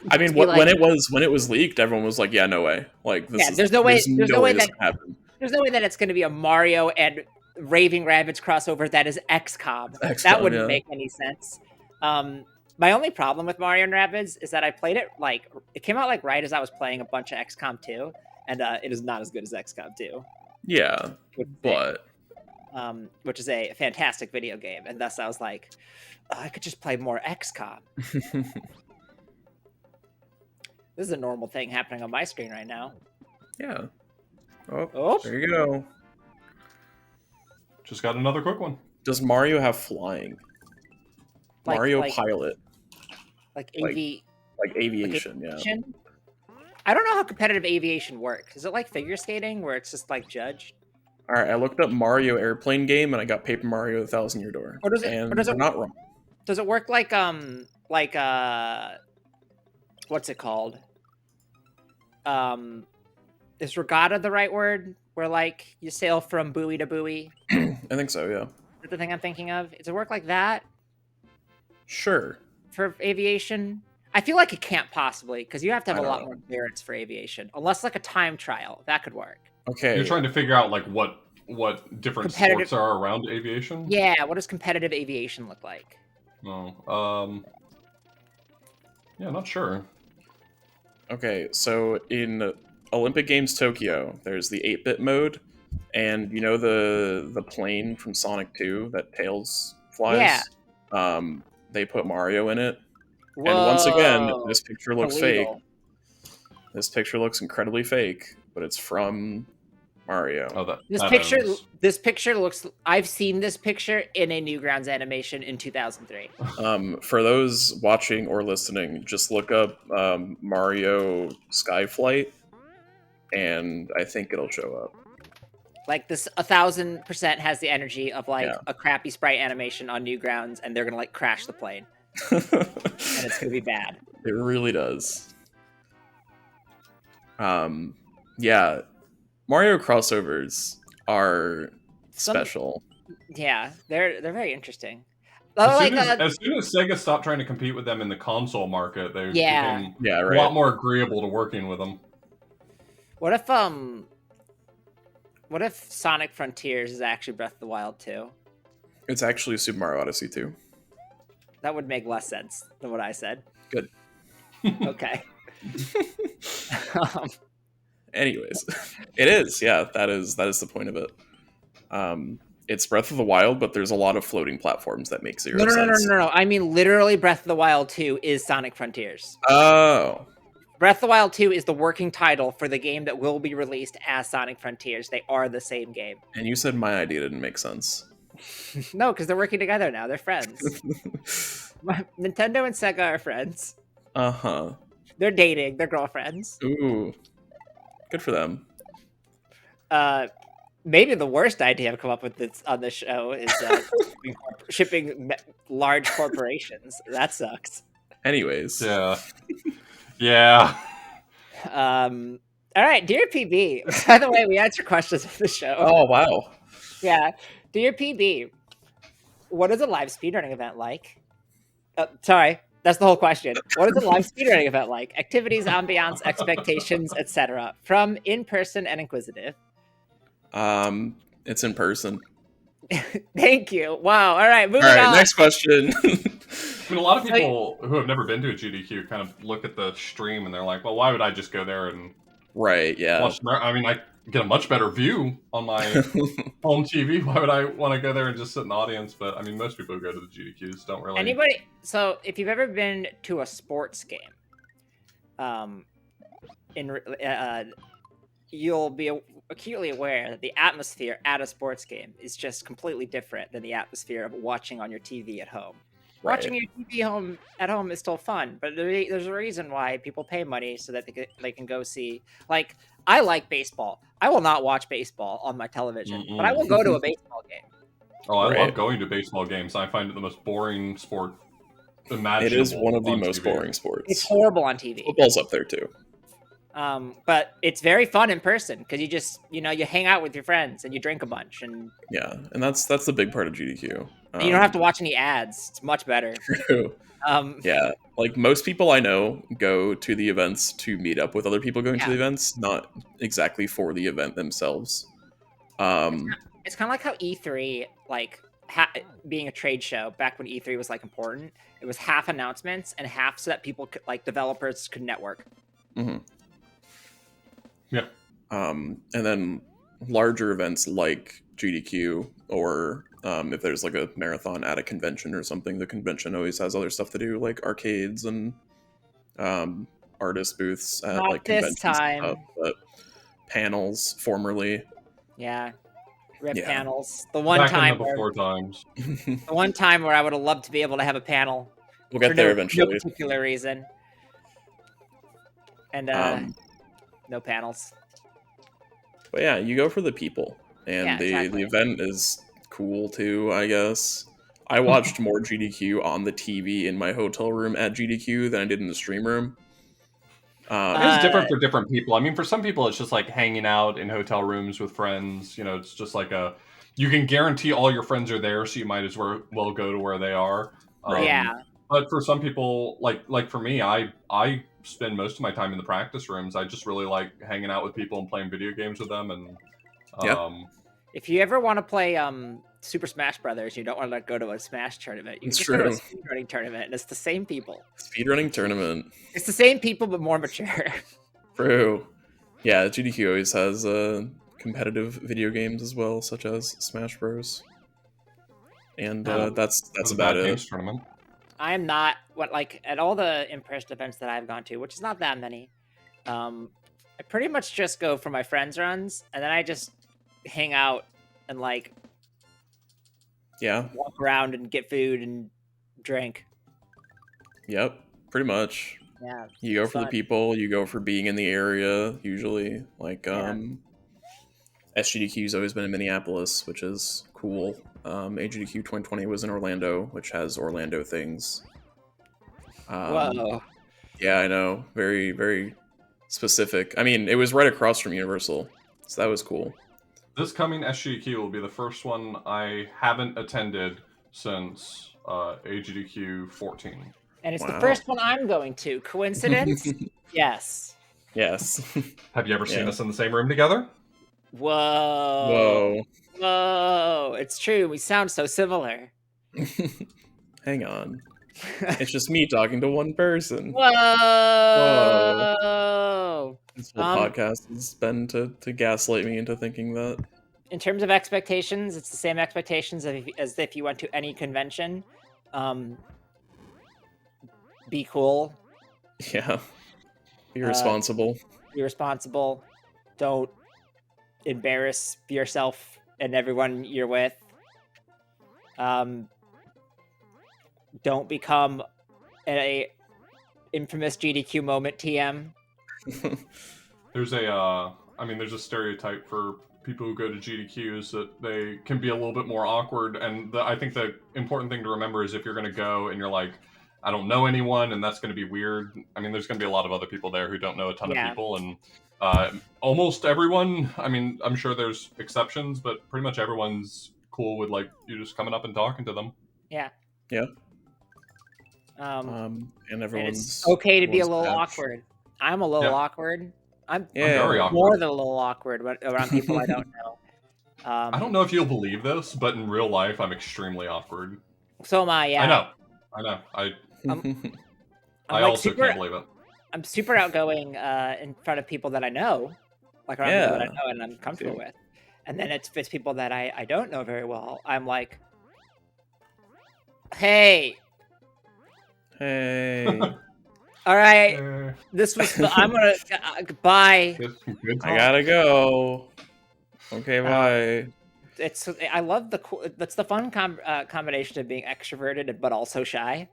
Speaker 2: I mean, when it was leaked, everyone was like, "Yeah, no way!" Like,
Speaker 1: there's no way that it's going to be a Mario and Raving Rabbids crossover that is XCOM. That wouldn't make any sense. My only problem with Mario and Rabbids is that I played it it came out right as I was playing a bunch of XCOM 2, and it is not as good as XCOM 2.
Speaker 2: Yeah, but
Speaker 1: which is a fantastic video game, and thus I was like, oh, I could just play more XCOM. This is a normal thing happening on my screen right now.
Speaker 2: Yeah. Oh, there you go.
Speaker 3: Just got another quick one.
Speaker 2: Does Mario have flying? Mario Pilot.
Speaker 1: Like
Speaker 2: aviation, yeah.
Speaker 1: I don't know how competitive aviation works. Is it like figure skating where it's just like judged?
Speaker 2: All right, I looked up Mario airplane game and I got Paper Mario: The Thousand Year Door.
Speaker 1: Or does it?
Speaker 2: And
Speaker 1: Or does it?
Speaker 2: Not wrong.
Speaker 1: Does it work like what's it called? Is regatta the right word? Where like you sail from buoy to buoy?
Speaker 2: I think so, yeah.
Speaker 1: Is that the thing I'm thinking of? Does it work like that?
Speaker 2: Sure.
Speaker 1: For aviation? I feel like it can't possibly, because you have to have a lot more clearance for aviation. Unless like a time trial. That could work.
Speaker 2: Okay.
Speaker 3: You're trying to figure out like what different sports are around aviation?
Speaker 1: Yeah, what does competitive aviation look like?
Speaker 3: Oh. Yeah, not sure.
Speaker 2: Okay, so in Olympic Games Tokyo, there's the 8-bit mode, and you know the plane from Sonic 2 that Tails flies? Yeah. They put Mario in it. Whoa. And once again, this picture looks fake. This picture looks incredibly fake, but it's from Mario.
Speaker 3: Oh,
Speaker 1: this picture looks. I've seen this picture in a Newgrounds animation in 2003.
Speaker 2: For those watching or listening, just look up Mario Skyflight, and I think it'll show up.
Speaker 1: Like this, 1000% has the energy of like a crappy sprite animation on Newgrounds, and they're gonna like crash the plane, and it's gonna be bad.
Speaker 2: It really does. Yeah. Mario crossovers are special.
Speaker 1: Yeah, they're very interesting.
Speaker 3: As soon as Sega stopped trying to compete with them in the console market, they became a lot more agreeable to working with them.
Speaker 1: What if Sonic Frontiers is actually Breath of the Wild 2?
Speaker 2: It's actually Super Mario Odyssey 2.
Speaker 1: That would make less sense than what I said.
Speaker 2: Good.
Speaker 1: Okay.
Speaker 2: Anyways, it is. Yeah, that is the point of it. It's Breath of the Wild, but there's a lot of floating platforms that make zero sense.
Speaker 1: No. I mean, literally, Breath of the Wild 2 is Sonic Frontiers.
Speaker 2: Oh.
Speaker 1: Breath of the Wild 2 is the working title for the game that will be released as Sonic Frontiers. They are the same game.
Speaker 2: And you said my idea didn't make sense.
Speaker 1: No, because they're working together now. They're friends. Nintendo and Sega are friends.
Speaker 2: Uh-huh.
Speaker 1: They're dating. They're girlfriends.
Speaker 2: Ooh. Good for them.
Speaker 1: Maybe the worst idea I've come up with this on this show is shipping large corporations. That sucks.
Speaker 2: Anyways.
Speaker 3: Yeah.
Speaker 1: All right, dear PB. By the way, we answer questions of the show.
Speaker 2: Oh wow.
Speaker 1: Yeah, dear PB. What is a live speedrunning event like? Sorry, that's the whole question. What is a live speedrunning event like? Activities, ambiance, expectations, etc. From In Person and Inquisitive.
Speaker 2: It's in person.
Speaker 1: Thank you. Wow. All right, moving on.
Speaker 2: Next question.
Speaker 3: I mean, a lot of people who have never been to a GDQ kind of look at the stream and they're like, well, why would I just go there and watch? I mean, I get a much better view on my home TV. Why would I want to go there and just sit in the audience? But I mean, most people who go to the GDQs don't really.
Speaker 1: So if you've ever been to a sports game, you'll be acutely aware that the atmosphere at a sports game is just completely different than the atmosphere of watching on your TV at home. Right. Watching your TV at home is still fun, but there's a reason why people pay money so that they can go see. Like, I like baseball. I will not watch baseball on my television, but I will go to a baseball game.
Speaker 3: Oh, I love going to baseball games. I find it the most boring sport imaginable.
Speaker 2: It is one of the most boring sports.
Speaker 1: It's horrible on TV.
Speaker 2: Football's up there too.
Speaker 1: But it's very fun in person because you just, you hang out with your friends and you drink a bunch and
Speaker 2: and that's the big part of GDQ.
Speaker 1: You don't have to watch any ads. It's much better.
Speaker 2: True. Yeah, like most people I know go to the events to meet up with other people going to the events, not exactly for the event themselves.
Speaker 1: It's kind of like how E3, like being a trade show back when E3 was like important. It was half announcements and half so that people could, like developers could network.
Speaker 2: Mm-hmm.
Speaker 3: Yeah.
Speaker 2: And then larger events like GDQ, or if there's like a marathon at a convention or something, the convention always has other stuff to do, like arcades and artist booths at
Speaker 1: Not
Speaker 2: like
Speaker 1: this
Speaker 2: conventions and
Speaker 1: time.
Speaker 2: stuff. But panels formerly.
Speaker 1: Yeah. Rip
Speaker 2: Yeah.
Speaker 1: panels. The one
Speaker 3: Back
Speaker 1: time
Speaker 3: in the before times.
Speaker 1: the one time where I would have loved to be able to have a panel.
Speaker 2: We'll get there
Speaker 1: No
Speaker 2: eventually.
Speaker 1: particular reason. And no panels.
Speaker 2: But yeah, you go for the people. And
Speaker 1: Yeah, exactly.
Speaker 2: the event is cool too, I guess. I watched more GDQ on the TV in my hotel room at GDQ than I did in the stream room.
Speaker 3: It's different for different people. I mean, for some people, it's just like hanging out in hotel rooms with friends. You know, it's just like you can guarantee all your friends are there, so you might as well go to where they are.
Speaker 1: Yeah.
Speaker 3: But for some people, like for me, I spend most of my time in the practice rooms. I just really like hanging out with people and playing video games with them. And
Speaker 1: if you ever want to play Super Smash Brothers, you don't want to go to a Smash tournament. You can just go to a speedrunning tournament, and it's the same people.
Speaker 2: Speedrunning tournament.
Speaker 1: It's the same people, but more mature.
Speaker 2: True. Yeah, GDQ always has competitive video games as well, such as Smash Bros. And that's about it.
Speaker 3: Tournament.
Speaker 1: I am not at all the in-person events that I've gone to, which is not that many. I pretty much just go for my friends' runs, and then I just hang out and walk around and get food and drink.
Speaker 2: Yep, pretty much.
Speaker 1: Yeah,
Speaker 2: you go for the people, you go for being in the area usually. Like SGDQ's always been in Minneapolis, which is cool. AGDQ 2020 was in Orlando, which has Orlando things.
Speaker 1: Whoa.
Speaker 2: Yeah, I know. Very, very specific. I mean, it was right across from Universal, so that was cool.
Speaker 3: This coming SGDQ will be the first one I haven't attended since AGDQ 14.
Speaker 1: And it's the first one I'm going to. Coincidence? Yes.
Speaker 2: Yes.
Speaker 3: Have you ever seen us in the same room together?
Speaker 1: Whoa. Whoa. It's true. We sound so similar.
Speaker 2: Hang on. It's just me talking to one person.
Speaker 1: Whoa.
Speaker 2: This whole podcast has been to gaslight me into thinking that.
Speaker 1: In terms of expectations, it's the same expectations as if you went to any convention. Be cool.
Speaker 2: Yeah. Be responsible.
Speaker 1: Be responsible. Don't embarrass yourself and everyone you're with. Don't become a infamous GDQ moment TM.
Speaker 3: There's a stereotype for people who go to GDQs that they can be a little bit more awkward, and I think the important thing to remember is if you're going to go and you're like, I don't know anyone, and that's going to be weird. I mean, there's going to be a lot of other people there who don't know a ton of people, and almost everyone, I mean, I'm sure there's exceptions, but pretty much everyone's cool with like you just coming up and talking to them.
Speaker 1: Yeah.
Speaker 2: Yeah.
Speaker 1: And
Speaker 2: everyone's
Speaker 1: okay to be a little awkward. I'm a little awkward. I'm
Speaker 3: very awkward.
Speaker 1: More than a little awkward around people I don't know.
Speaker 3: I don't know if you'll believe this, but in real life, I'm extremely awkward.
Speaker 1: So am I. Yeah.
Speaker 3: I know. I
Speaker 1: I
Speaker 3: also can't believe it.
Speaker 1: I'm super outgoing in front of people that I know, like around people that I know and I'm comfortable with. And then it's people that I don't know very well. I'm like, hey. All right. This was. I'm gonna. Bye.
Speaker 2: I gotta go. Okay, bye.
Speaker 1: I love the cool. That's the fun combination of being extroverted but also shy.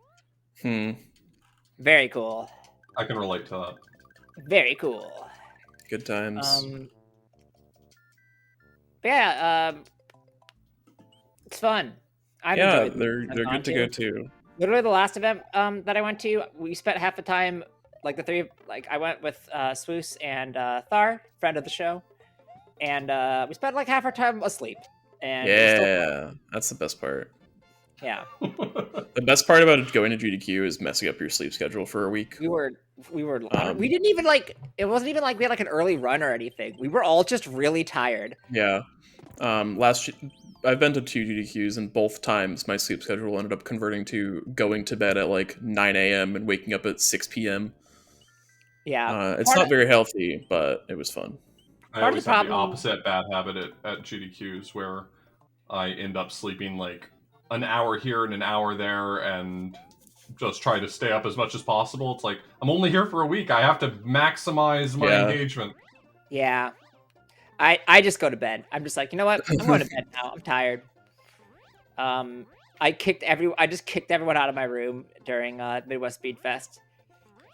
Speaker 1: Very cool.
Speaker 3: I can relate to that.
Speaker 1: Very cool.
Speaker 2: Good times.
Speaker 1: It's fun.
Speaker 2: They're good to go to.
Speaker 1: Literally, the last event that I went to, we spent half the time, like the three, like I went with Swoos and Thar, friend of the show, and we spent like half our time asleep. And
Speaker 2: that's the best part.
Speaker 1: Yeah.
Speaker 2: The best part about going to GDQ is messing up your sleep schedule for a week.
Speaker 1: We didn't even it wasn't even like we had like an early run or anything. We were all just really tired.
Speaker 2: Yeah. I've been to 2 GDQs, and both times my sleep schedule ended up converting to going to bed at like 9 a.m. and waking up at 6 p.m.
Speaker 1: Yeah.
Speaker 2: It's not very healthy, but it was fun.
Speaker 3: I always have the opposite bad habit at GDQs where I end up sleeping like an hour here and an hour there and just try to stay up as much as possible. It's like, I'm only here for a week. I have to maximize my engagement.
Speaker 1: Yeah. I just go to bed. I'm just like, you know what? I'm going to bed now. I'm tired. I just kicked everyone out of my room during Midwest Speed Fest.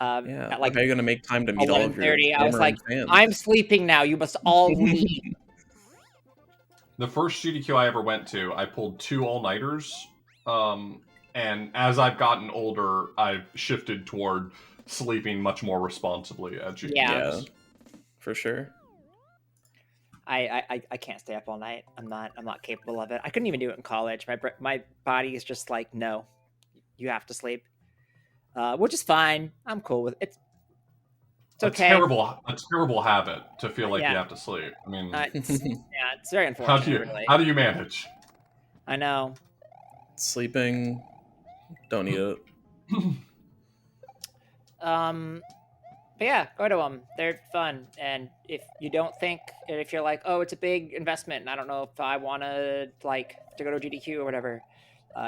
Speaker 2: At like, how are you gonna make time to meet all of your
Speaker 1: I was like, fans? I'm sleeping now. You must all leave.
Speaker 3: The first GDQ I ever went to, I pulled 2 all-nighters. And as I've gotten older, I've shifted toward sleeping much more responsibly at GDQs.
Speaker 2: Yeah, for sure.
Speaker 1: I can't stay up all night. I'm not capable of it. I couldn't even do it in college. My body is just like, no, you have to sleep, which is fine. I'm cool with it. It's okay.
Speaker 3: A terrible habit to feel like you have to sleep. I mean,
Speaker 1: it's very unfortunate.
Speaker 3: How do you manage?
Speaker 1: I know.
Speaker 2: Sleeping, don't need it.
Speaker 1: But yeah, go to them. They're fun. And if you don't think, if you're like, oh, it's a big investment, and I don't know if I want to go to a GDQ or whatever,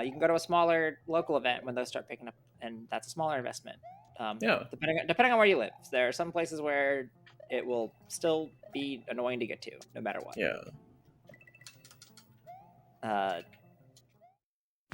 Speaker 1: you can go to a smaller local event when those start picking up, and that's a smaller investment. Depending on where you live. There are some places where it will still be annoying to get to, no matter what.
Speaker 2: Yeah.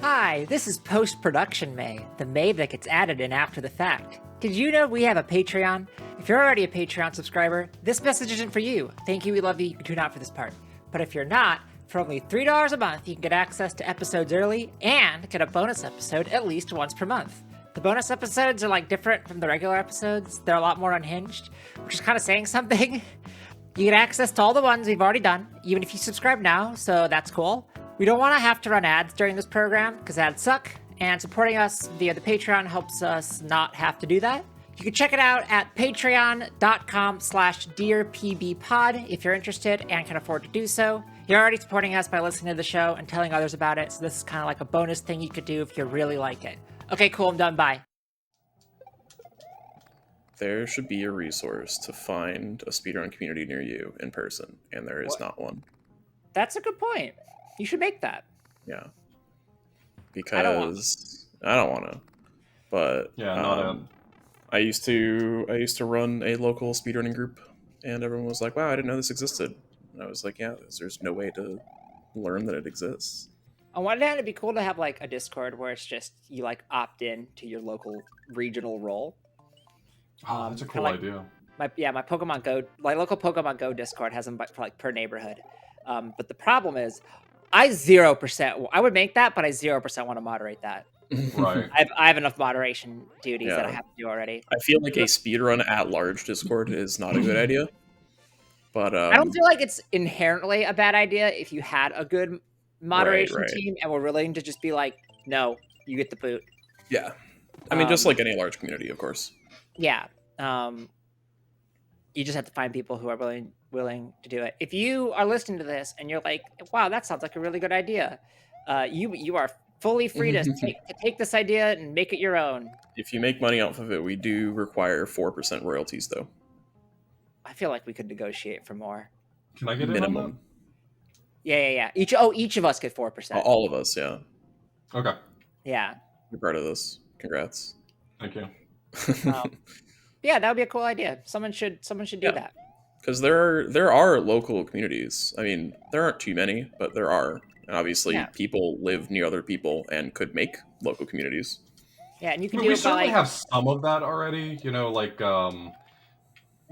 Speaker 1: Hi, this is post-production May, the May that gets added in after the fact. Did you know we have a Patreon? If you're already a Patreon subscriber, this message isn't for you. Thank you, we love you, you can tune out for this part. But if you're not, for only $3 a month, you can get access to episodes early and get a bonus episode at least once per month. The bonus episodes are different from the regular episodes. They're a lot more unhinged, which is kind of saying something. You get access to all the ones we've already done, even if you subscribe now, so that's cool. We don't want to have to run ads during this program, because ads suck, and supporting us via the Patreon helps us not have to do that. You can check it out at patreon.com/dearpbpod if you're interested and can afford to do so. You're already supporting us by listening to the show and telling others about it, so this is kind of like a bonus thing you could do if you really like it. Okay, cool, I'm done, bye.
Speaker 2: There should be a resource to find a speedrun community near you in person, and there is not one. That's a good point. You should make that. Yeah. Because I don't want to. But I used to run a local speedrunning group, and everyone was like, "Wow, I didn't know this existed." And I was like, "Yeah, there's no way to learn that it exists." On one hand, it'd be cool to have a Discord where it's just you opt in to your local regional role.
Speaker 3: Oh, that's a cool idea.
Speaker 1: My Pokemon Go, local Pokemon Go Discord has them for per neighborhood. But the problem is, I would make that, but I 0% want to moderate that.
Speaker 3: Right.
Speaker 1: I have enough moderation duties that I have to do already.
Speaker 2: I feel like a speedrun at large Discord is not a good idea. But
Speaker 1: I don't feel like it's inherently a bad idea if you had a good moderation team and were willing to just be like, no, you get the boot.
Speaker 2: Yeah. I mean, just like any large community, of course. Yeah.
Speaker 1: You just have to find people who are willing to do it. If you are listening to this and you're like, wow, that sounds like a really good idea, you are fully free to take this idea and make it your own.
Speaker 2: If you make money off of it, we do require 4% royalties, though.
Speaker 1: I feel like we could negotiate for more.
Speaker 3: Can I get
Speaker 2: minimum?
Speaker 1: Yeah. Each of us get 4%.
Speaker 2: All of us, yeah.
Speaker 3: Okay.
Speaker 1: Yeah.
Speaker 2: You're part of this. Congrats.
Speaker 3: Thank you.
Speaker 1: Yeah, that would be a cool idea. Someone should do that.
Speaker 2: Because there are local communities. I mean, there aren't too many, but there are. And obviously, people live near other people and could make local communities.
Speaker 1: Yeah, and you can
Speaker 3: we certainly have some of that already.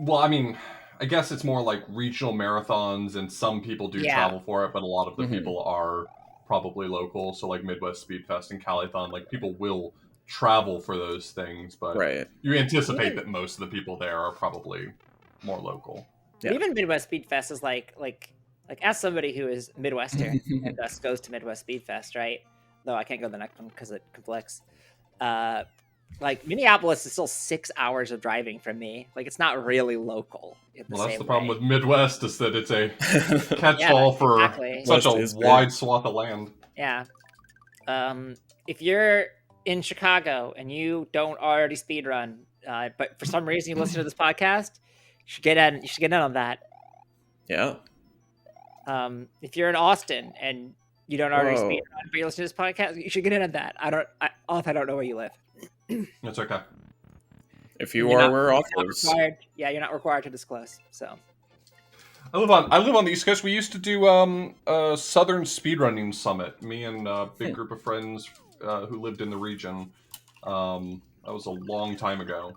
Speaker 3: Well, I mean, I guess it's more like regional marathons, and some people do travel for it, but a lot of the people are probably local. So like Midwest Speed Fest and Calithon, people will travel for those things, but you anticipate that most of the people there are probably more local.
Speaker 1: Yeah. Even Midwest Speed Fest is like as somebody who is Midwestern and thus goes to Midwest Speed Fest, right? Though I can't go to the next one because it conflicts. Minneapolis is still 6 hours of driving from me. It's not really local.
Speaker 3: That's the problem with Midwest, is that it's a catch-all for such a wide swath of land.
Speaker 1: Yeah. If you're in Chicago and you don't already speedrun, but for some reason you listen to this podcast, you should get in on that.
Speaker 2: Yeah.
Speaker 1: If you're in Austin and you don't already speedrun, but you're listening to this podcast, you should get in on that. I don't know where you live.
Speaker 3: That's okay.
Speaker 2: If you are, we're authors.
Speaker 1: Yeah, you're not required to disclose. So
Speaker 3: I live on the East Coast. We used to do a Southern Speedrunning Summit. Me and a big group of friends who lived in the region. That was a long time ago.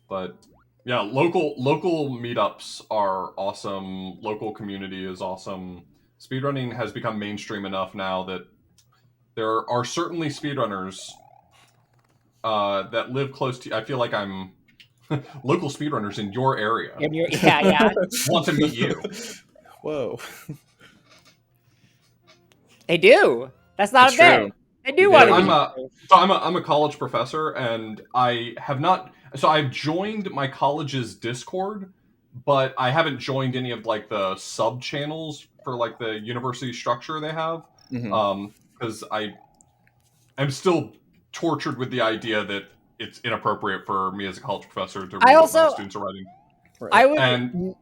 Speaker 3: But yeah, local meetups are awesome. Local community is awesome. Speedrunning has become mainstream enough now that there are certainly speedrunners that live close to. I feel like I'm local speedrunners in your area.
Speaker 1: Yeah.
Speaker 3: Want to meet you?
Speaker 2: Whoa.
Speaker 1: They do. That's not a bit. They do want to.
Speaker 3: I'm a college professor, and I have not. So I've joined my college's Discord, but I haven't joined any of like the sub channels for like the university structure they have, because I'm still tortured with the idea that it's inappropriate for me as a college professor to read what my students are writing.
Speaker 1: Right. I would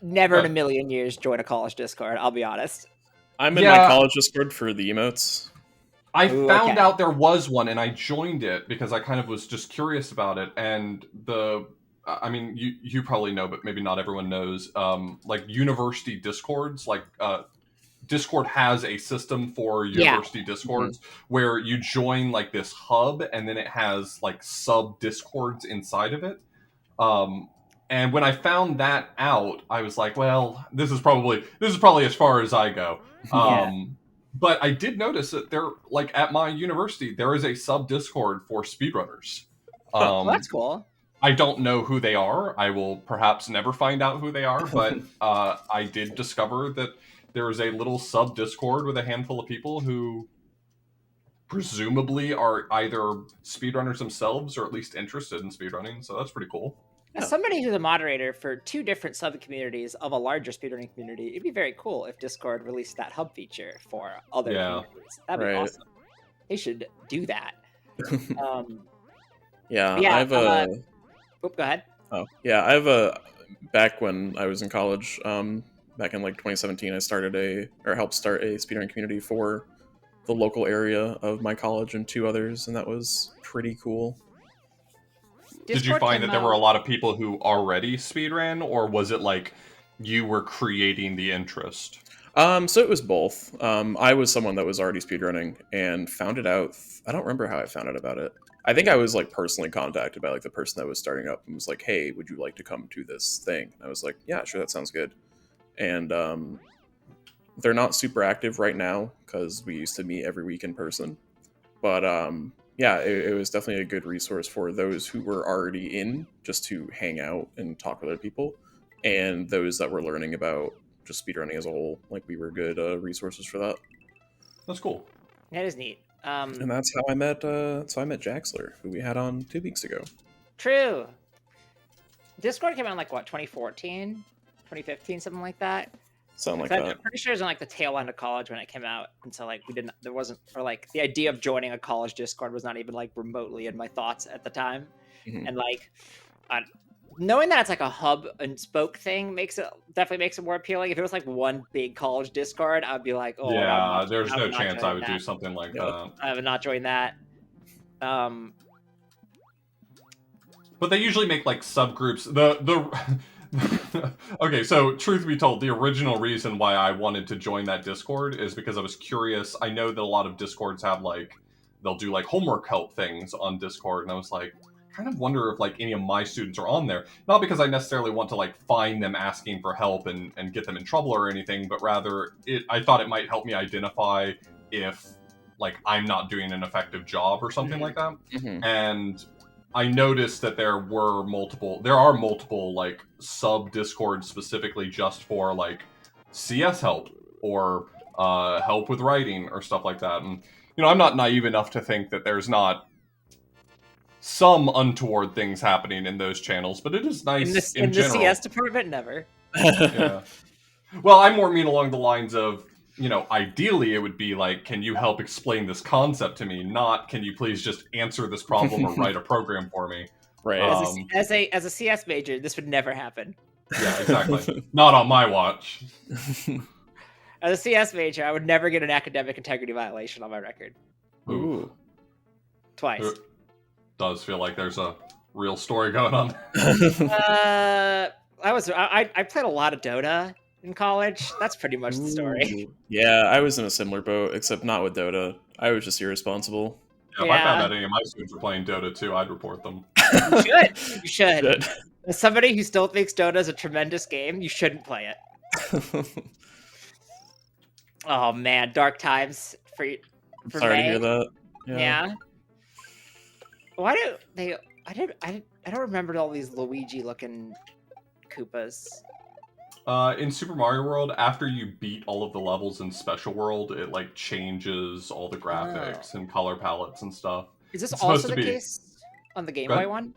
Speaker 1: never in a million years join a college Discord. I'll be honest.
Speaker 2: I'm in my college Discord for the emotes.
Speaker 3: I found out there was one, and I joined it because I kind of was just curious about it. And I mean, you probably know, but maybe not everyone knows. Like university Discords, like Discord has a system for university Discords where you join like this hub, and then it has like sub Discords inside of it. And when I found that out, I was like, well, this is probably as far as I go. But I did notice that there, like at my university, there is a sub Discord for speedrunners.
Speaker 1: Well, that's cool.
Speaker 3: I don't know who they are. I will perhaps never find out who they are, but I did discover that there is a little sub Discord with a handful of people who presumably are either speedrunners themselves or at least interested in speedrunning. So that's pretty cool.
Speaker 1: As somebody who's a moderator for 2 different sub-communities of a larger speedrunning community, it'd be very cool if Discord released that hub feature for other communities. That'd be awesome. They should do that.
Speaker 2: I have a...
Speaker 1: go ahead.
Speaker 2: Oh, yeah, I have a... Back when I was in college, back in like 2017, I helped start a speedrunning community for the local area of my college and 2 others, and that was pretty cool.
Speaker 3: Did you find that there were a lot of people who already speedran, or was it like you were creating the interest?
Speaker 2: So it was both. I was someone that was already speedrunning and found it out. I don't remember how I found out about it. I think I was like personally contacted by like the person that was starting up and was like, "Hey, would you like to come to this thing?" And I was like, "Yeah, sure, that sounds good." And they're not super active right now because we used to meet every week in person, but yeah, it was definitely a good resource for those who were already in, just to hang out and talk with other people, and those that were learning about just speedrunning as a whole. Like, we were good resources for that.
Speaker 3: That's cool.
Speaker 1: That is neat.
Speaker 2: And that's how I met Jaxler, who we had on 2 weeks ago.
Speaker 1: True. Discord came out in like what, 2014, 2015, something like that.
Speaker 2: Something like that.
Speaker 1: I'm pretty sure it was on like the tail end of college when it came out, and so like there wasn't, or like the idea of joining a college Discord was not even like remotely in my thoughts at the time. And like knowing that it's like a hub and spoke thing definitely makes it more appealing. If it was like one big college Discord, I'd be like, oh
Speaker 3: yeah, there's no chance I would do something like that.
Speaker 1: I would not join that.
Speaker 3: But they usually make like subgroups. Okay, so truth be told, the original reason why I wanted to join that Discord is because I was curious. I know that a lot of Discords have like, they'll do like homework help things on Discord, and I was like, kind of wonder if like any of my students are on there. Not because I necessarily want to like find them asking for help and get them in trouble or anything, but rather I thought it might help me identify if like I'm not doing an effective job or something like that. And I noticed that there are multiple like sub Discords specifically just for like CS help or help with writing or stuff like that. And you know, I'm not naive enough to think that there's not some untoward things happening in those channels, but it is nice in general.
Speaker 1: The CS department, never.
Speaker 3: Yeah. Well, I more mean along the lines of, you know, ideally it would be like, can you help explain this concept to me? Not, can you please just answer this problem or write a program for me?
Speaker 2: Right.
Speaker 1: As a CS major, this would never happen.
Speaker 3: Yeah, exactly. Not on my watch.
Speaker 1: As a CS major, I would never get an academic integrity violation on my record.
Speaker 2: Ooh.
Speaker 1: Twice.
Speaker 3: It does feel like there's a real story going on.
Speaker 1: I played a lot of Dota in college. That's pretty much the story.
Speaker 2: Yeah, I was in a similar boat, except not with Dota. I was just irresponsible.
Speaker 3: Yeah, if I found out any of my students were playing Dota too, I'd report them.
Speaker 1: You should. You should. As somebody who still thinks Dota is a tremendous game, you shouldn't play it. Oh man, dark times for
Speaker 2: Sorry
Speaker 1: May.
Speaker 2: to hear that.
Speaker 1: Yeah. Why do they? I don't remember all these Luigi-looking Koopas.
Speaker 3: In Super Mario World, after you beat all of the levels in Special World, it like changes all the graphics and color palettes and stuff.
Speaker 1: Is this also the case on the Game Boy one?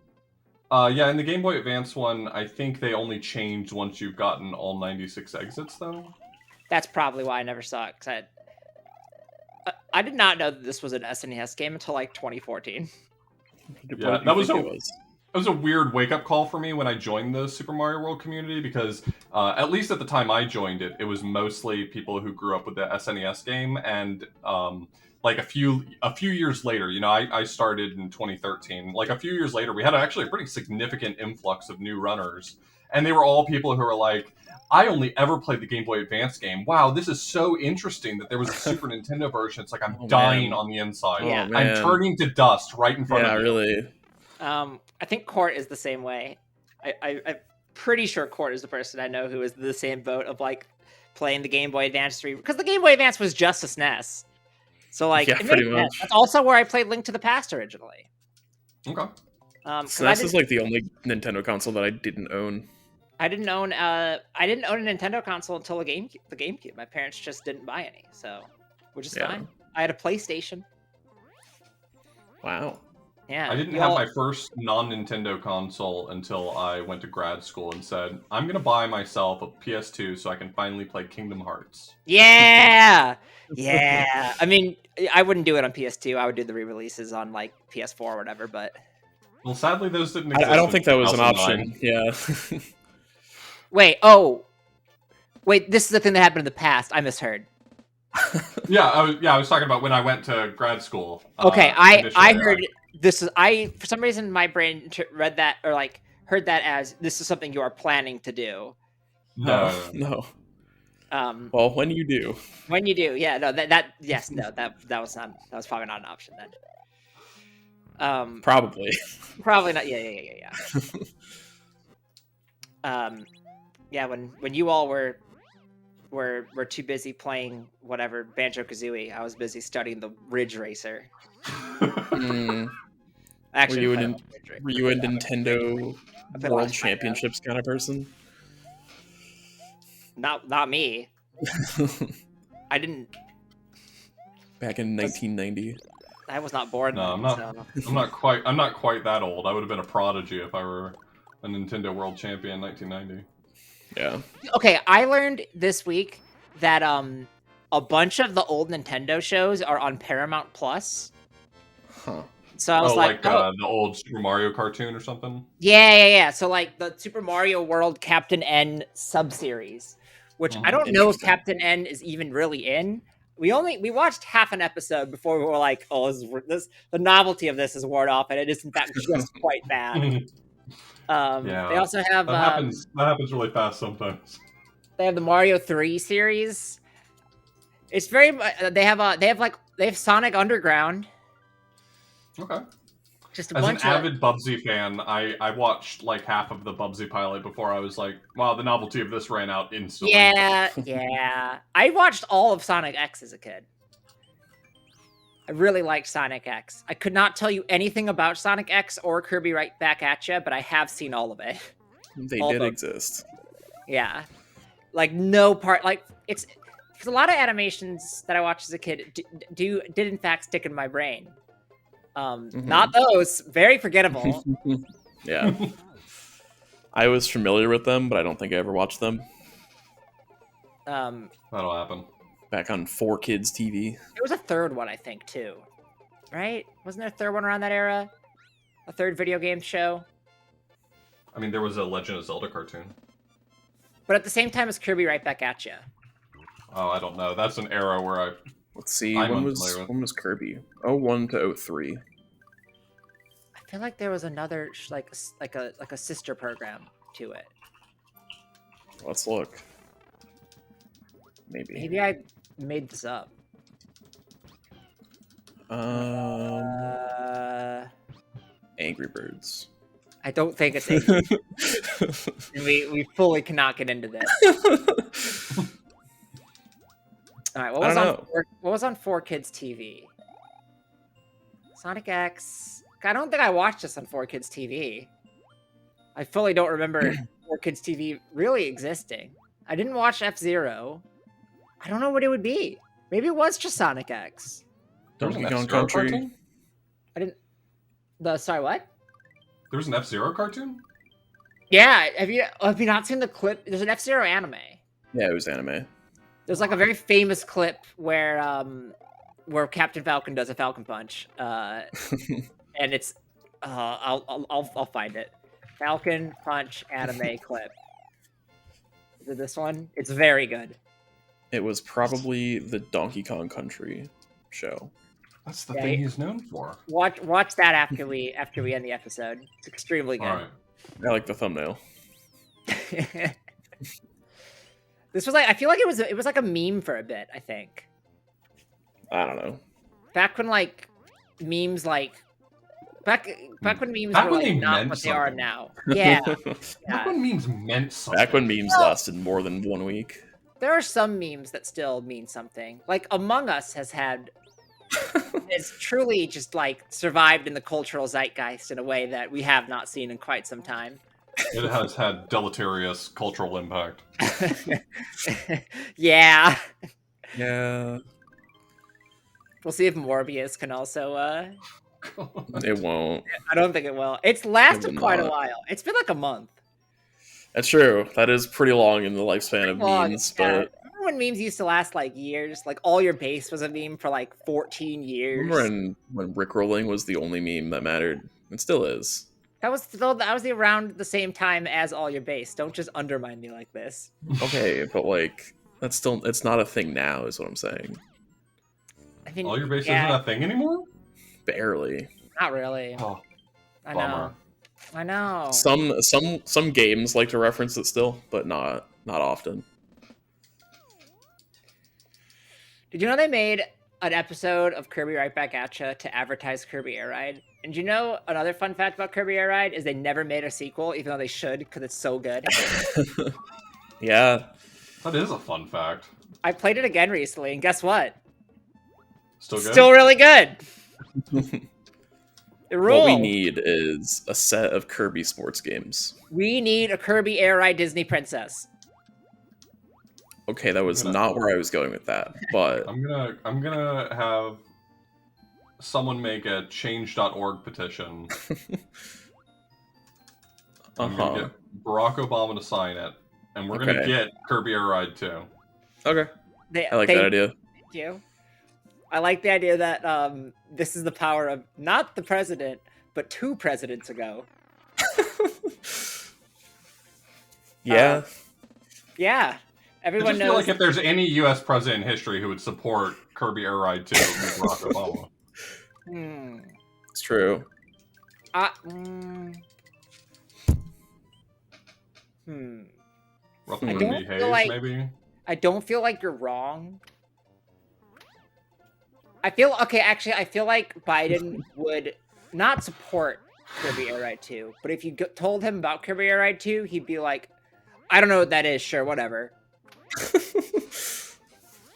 Speaker 3: Yeah, in the Game Boy Advance one, I think they only changed once you've gotten all 96 exits, though.
Speaker 1: That's probably why I never saw it, because I did not know that this was an SNES game until like 2014.
Speaker 3: Yeah, that was a weird wake-up call for me when I joined the Super Mario World community, because at least at the time I joined it, it was mostly people who grew up with the SNES game, and like a few years later, you know, I started in 2013. Like a few years later, we had actually a pretty significant influx of new runners, and they were all people who were like, I only ever played the Game Boy Advance game. Wow, this is so interesting that there was a Super Nintendo version. It's like I'm dying on the inside.
Speaker 1: Yeah.
Speaker 3: I'm turning to dust right in front of me.
Speaker 2: Yeah, really.
Speaker 1: I think Court is the same way. I'm pretty sure Court is the person I know who is the same boat of like playing the Game Boy Advance 3, because the Game Boy Advance was just a SNES. So like,
Speaker 2: yeah, pretty much.
Speaker 1: That's also where I played Link to the Past originally.
Speaker 3: Okay.
Speaker 2: SNES is like the only Nintendo console that I didn't own.
Speaker 1: I didn't own a Nintendo console until the GameCube. My parents just didn't buy any, so which is fine. I had a PlayStation.
Speaker 2: Wow.
Speaker 1: Yeah.
Speaker 3: I didn't have my first non-Nintendo console until I went to grad school and said, I'm going to buy myself a PS2 so I can finally play Kingdom Hearts.
Speaker 1: Yeah! Yeah. I mean, I wouldn't do it on PS2. I would do the re-releases on like PS4 or whatever, but...
Speaker 3: Well, sadly, those didn't exist.
Speaker 2: I don't think that was an option. Yeah.
Speaker 1: Wait, this is the thing that happened in the past. I misheard.
Speaker 3: I was talking about when I went to grad school.
Speaker 1: Okay, I heard this is for some reason my brain read that or like heard that as this is something you are planning to do.
Speaker 3: No.
Speaker 2: Well, when you do.
Speaker 1: When you do, yeah, no, that was probably not an option then.
Speaker 2: Probably
Speaker 1: not. Yeah. Yeah, when you all were too busy playing whatever Banjo-Kazooie, I was busy studying the Ridge Racer. Actually,
Speaker 2: were you a Nintendo World Championships kind of person?
Speaker 1: Not me. I didn't.
Speaker 2: Back in 1990.
Speaker 1: I was not born.
Speaker 3: No,
Speaker 1: then,
Speaker 3: I'm not quite that old. I would have been a prodigy if I were a Nintendo World Champion in 1990.
Speaker 2: Yeah.
Speaker 1: Okay, I learned this week that a bunch of the old Nintendo shows are on Paramount Plus.
Speaker 2: Huh.
Speaker 1: So I was
Speaker 3: the old Super Mario cartoon or something?
Speaker 1: Yeah. So like the Super Mario World Captain N sub-series, which I don't know if Captain N is even really in. We watched half an episode before we were like, oh, the novelty of this is worn off, and it is in fact just quite bad. They also have
Speaker 3: that happens really fast sometimes.
Speaker 1: They have the Mario 3 series. It's very they have Sonic Underground.
Speaker 3: Okay.
Speaker 1: Just
Speaker 3: as an avid Bubsy fan, I watched like half of the Bubsy pilot before I was like, wow, the novelty of this ran out instantly.
Speaker 1: Yeah. I watched all of Sonic X as a kid. I really liked Sonic X. I could not tell you anything about Sonic X or Kirby Right Back at You, but I have seen all of it.
Speaker 2: They did exist.
Speaker 1: Yeah. Like no part, like it's a lot of animations that I watched as a kid did in fact stick in my brain. Not those. Very forgettable.
Speaker 2: Yeah. I was familiar with them, but I don't think I ever watched them.
Speaker 3: That'll happen.
Speaker 2: Back on 4Kids TV.
Speaker 1: There was a third one, I think, too. Right? Wasn't there a third one around that era? A third video game show?
Speaker 3: I mean, there was a Legend of Zelda cartoon.
Speaker 1: but at the same time as Kirby Right Back at You.
Speaker 3: Oh, I don't know. That's an era where
Speaker 2: Let's see. When was Kirby? 01 to 03.
Speaker 1: I feel like there was another like a sister program to it.
Speaker 2: Let's look.
Speaker 1: Maybe I made this up.
Speaker 2: Angry Birds.
Speaker 1: I don't think it's Angry Birds. we fully cannot get into this. All right, what was on 4Kids TV? Sonic X. I don't think I watched this on 4Kids TV. I fully don't remember 4Kids TV really existing. I didn't watch F-Zero. I don't know what it would be. Maybe it was just Sonic X.
Speaker 2: Donkey Kong Country.
Speaker 1: I didn't. Sorry, what?
Speaker 3: There was an F-Zero cartoon?
Speaker 1: Yeah. Have you not seen the clip? There's an F-Zero anime.
Speaker 2: Yeah, it was anime.
Speaker 1: There's like a very famous clip where Captain Falcon does a Falcon Punch, and it's I'll find it. Falcon Punch anime clip. Is it this one? It's very good.
Speaker 2: It was probably the Donkey Kong Country show.
Speaker 3: That's the thing he's known for.
Speaker 1: Watch that after we end the episode. It's extremely good.
Speaker 3: All right.
Speaker 2: I like the thumbnail.
Speaker 1: This was like, I feel like it was like a meme for a bit, I think.
Speaker 2: I don't know.
Speaker 1: Back when like memes like back when memes were like not what they are now. Yeah.
Speaker 3: Back when memes meant something.
Speaker 2: Back when memes lasted more than 1 week.
Speaker 1: There are some memes that still mean something. Like Among Us has truly just like survived in the cultural zeitgeist in a way that we have not seen in quite some time.
Speaker 3: It has had deleterious cultural impact.
Speaker 1: Yeah.
Speaker 2: Yeah.
Speaker 1: We'll see if Morbius can also
Speaker 2: It won't.
Speaker 1: I don't think it will. It's lasted quite a while. It's been like a month.
Speaker 2: That's true. That is pretty long in the lifespan of memes, but
Speaker 1: remember when memes used to last like years? Like all your base was a meme for like 14 years.
Speaker 2: Remember when Rickrolling was the only meme that mattered? It still is.
Speaker 1: That was around the same time as all your base. Don't just undermine me like this.
Speaker 2: Okay, but like it's not a thing now, is what I'm saying.
Speaker 1: I mean,
Speaker 3: all your base isn't a thing anymore?
Speaker 2: Barely.
Speaker 1: Not really.
Speaker 3: Oh,
Speaker 1: I
Speaker 3: bummer.
Speaker 1: know. I know.
Speaker 2: Some games like to reference it still, but not often.
Speaker 1: Did you know they made an episode of Kirby Right Back at Ya to advertise Kirby Air Ride? And you know another fun fact about Kirby Air Ride is they never made a sequel, even though they should, because it's so good.
Speaker 2: Yeah.
Speaker 3: That is a fun fact.
Speaker 1: I played it again recently, and guess what?
Speaker 3: Still good?
Speaker 1: Still really good.
Speaker 2: What we need is a set of Kirby sports games.
Speaker 1: We need a Kirby Air Ride Disney Princess.
Speaker 2: Okay, that was not where I was going with that, but
Speaker 3: I'm gonna have someone make a change.org petition. I'm gonna get Barack Obama to sign it, and we're gonna get Kirby Air Ride 2.
Speaker 2: Okay. I like that idea.
Speaker 1: Thank you. I like the idea that this is the power of not the president, but 2 presidents ago.
Speaker 2: Yeah.
Speaker 1: Yeah. Everyone
Speaker 3: I just
Speaker 1: knows.
Speaker 3: feel like if there's any U.S. president in history who would support Kirby Air Ride 2, it would be Barack Obama.
Speaker 2: It's true.
Speaker 3: Ruffin B. Hayes, maybe?
Speaker 1: I don't feel like you're wrong. I feel like Biden would not support Kirby Air Ride 2, but if you told him about Kirby Air Ride 2, he'd be like, I don't know what that is, sure, whatever.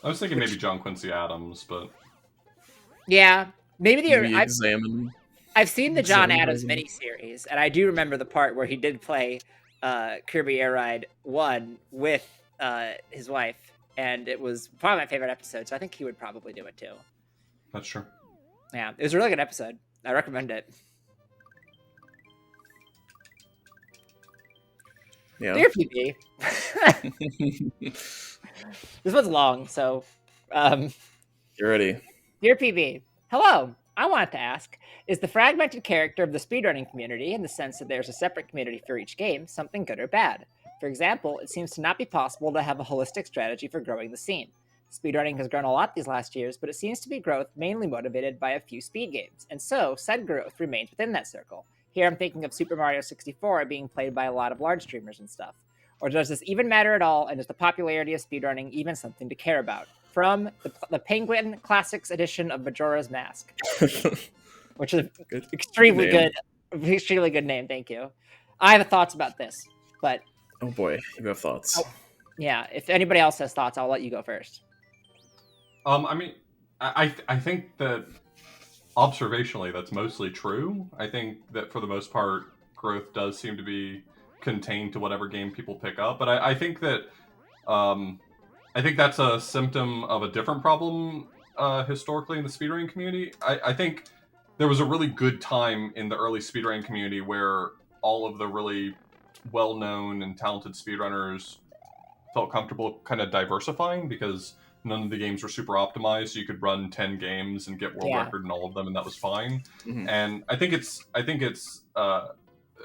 Speaker 3: I was thinking maybe John Quincy Adams, but...
Speaker 1: Yeah, maybe I've seen the John Adams miniseries, and I do remember the part where he did play Kirby Air Ride 1 with his wife, and it was probably my favorite episode, so I think he would probably do it too.
Speaker 3: That's true.
Speaker 1: Yeah, it was a really good episode. I recommend it.
Speaker 2: Yeah.
Speaker 1: Dear PB. This one's long, so...
Speaker 2: You're ready.
Speaker 1: Dear PB, hello. I wanted to ask, is the fragmented character of the speedrunning community, in the sense that there's a separate community for each game, something good or bad? For example, it seems to not be possible to have a holistic strategy for growing the scene. Speedrunning has grown a lot these last years, but it seems to be growth mainly motivated by a few speed games, and so said growth remains within that circle. Here I'm thinking of Super Mario 64 being played by a lot of large streamers and stuff. Or does this even matter at all, and is the popularity of speedrunning even something to care about? From the Penguin Classics edition of Majora's Mask, which is extremely good name, thank you. I have thoughts about this, but...
Speaker 2: Oh boy, you have thoughts.
Speaker 1: Oh, yeah, if anybody else has thoughts, I'll let you go first.
Speaker 3: I mean, I think that observationally that's mostly true. I think that for the most part, growth does seem to be contained to whatever game people pick up. But I think that I think that's a symptom of a different problem historically in the speedrunning community. I think there was a really good time in the early speedrunning community where all of the really well-known and talented speedrunners felt comfortable kind of diversifying because none of the games were super optimized. So you could run 10 games and get world record in all of them, and that was fine.
Speaker 2: Mm-hmm.
Speaker 3: And I think it's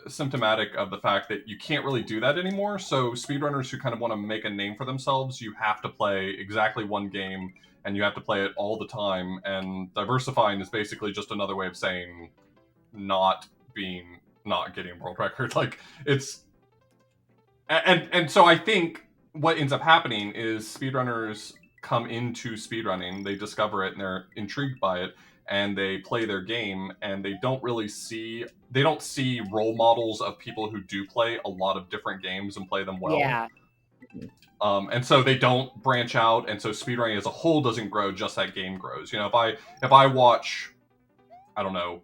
Speaker 3: symptomatic of the fact that you can't really do that anymore. So speedrunners who kind of want to make a name for themselves, you have to play exactly one game and you have to play it all the time. And diversifying is basically just another way of saying not getting world record. Like it's and so I think what ends up happening is speedrunners come into speedrunning, they discover it and they're intrigued by it, and they play their game, and they don't see role models of people who do play a lot of different games and play them well.
Speaker 1: Yeah.
Speaker 3: And so they don't branch out, and so speedrunning as a whole doesn't grow, just that game grows. You know, if I watch, I don't know,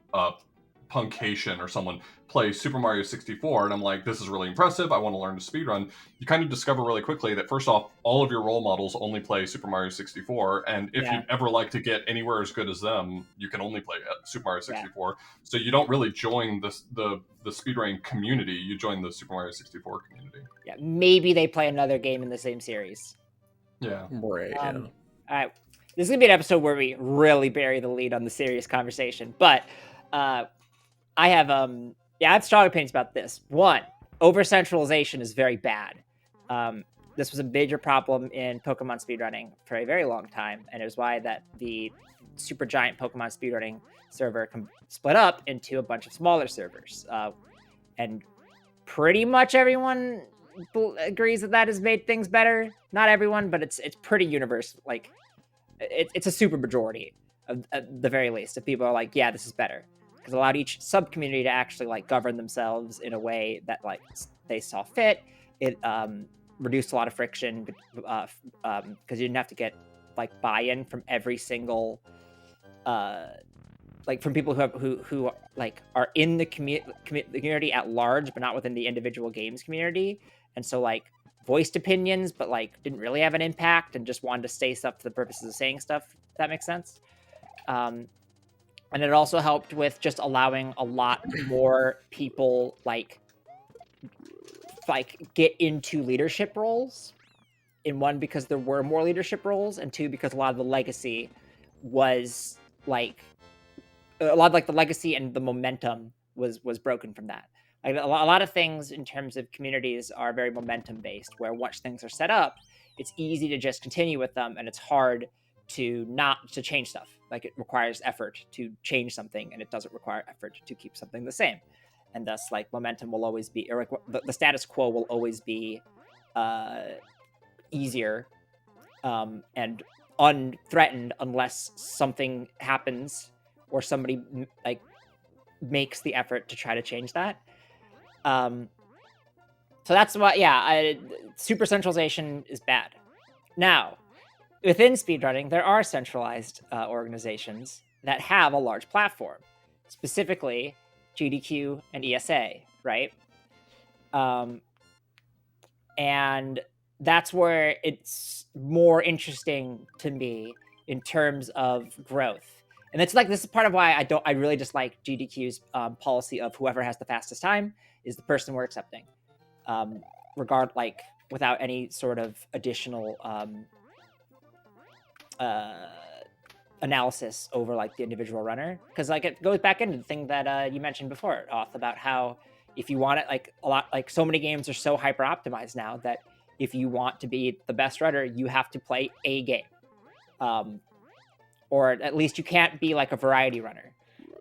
Speaker 3: Punkation or someone play Super Mario 64 and I'm like, this is really impressive, I want to learn to speedrun, you kind of discover really quickly that first off, all of your role models only play Super Mario 64, and if you'd ever like to get anywhere as good as them, you can only play Super Mario 64. So you don't really join the speedrunning community, you join the Super Mario 64 community.
Speaker 1: Yeah, maybe they play another game in the same series.
Speaker 3: Yeah.
Speaker 2: Right,
Speaker 1: All right. This is going to be an episode where we really bury the lead on the serious conversation, but I have strong opinions about this. One, over-centralization is very bad. This was a major problem in Pokemon speedrunning for a very long time, and it was why that the super giant Pokemon speedrunning server split up into a bunch of smaller servers. And pretty much everyone agrees that has made things better. Not everyone, but it's pretty universal. Like, it's a super majority, at the very least, if people are like, yeah, this is better. Because it allowed each sub-community to actually like govern themselves in a way that like they saw fit. It reduced a lot of friction because you didn't have to get like buy-in from every single like from people who like are in the community at large, but not within the individual games community, and so like voiced opinions, but like didn't really have an impact and just wanted to say stuff for the purposes of saying stuff. If that makes sense. And it also helped with just allowing a lot more people like get into leadership roles. In one, because there were more leadership roles, and two, because a lot of the legacy was like the legacy and the momentum was broken from that. Like a lot of things in terms of communities are very momentum based, where once things are set up, it's easy to just continue with them, and it's hard to change stuff. Like it requires effort to change something, and it doesn't require effort to keep something the same. And thus, like, momentum will always be, or like, the status quo will always be easier and unthreatened unless something happens or somebody like makes the effort to try to change that. So that's why, super centralization is bad. Now, within speedrunning, there are centralized organizations that have a large platform, specifically GDQ and ESA, right? And that's where it's more interesting to me in terms of growth. And it's like, this is part of why I really dislike GDQ's policy of whoever has the fastest time is the person we're accepting, without any sort of additional analysis over like the individual runner, because like it goes back into the thing that you mentioned before, Auth, about how if you want it, like a lot, like so many games are so hyper optimized now that if you want to be the best runner, you have to play a game, or at least you can't be like a variety runner.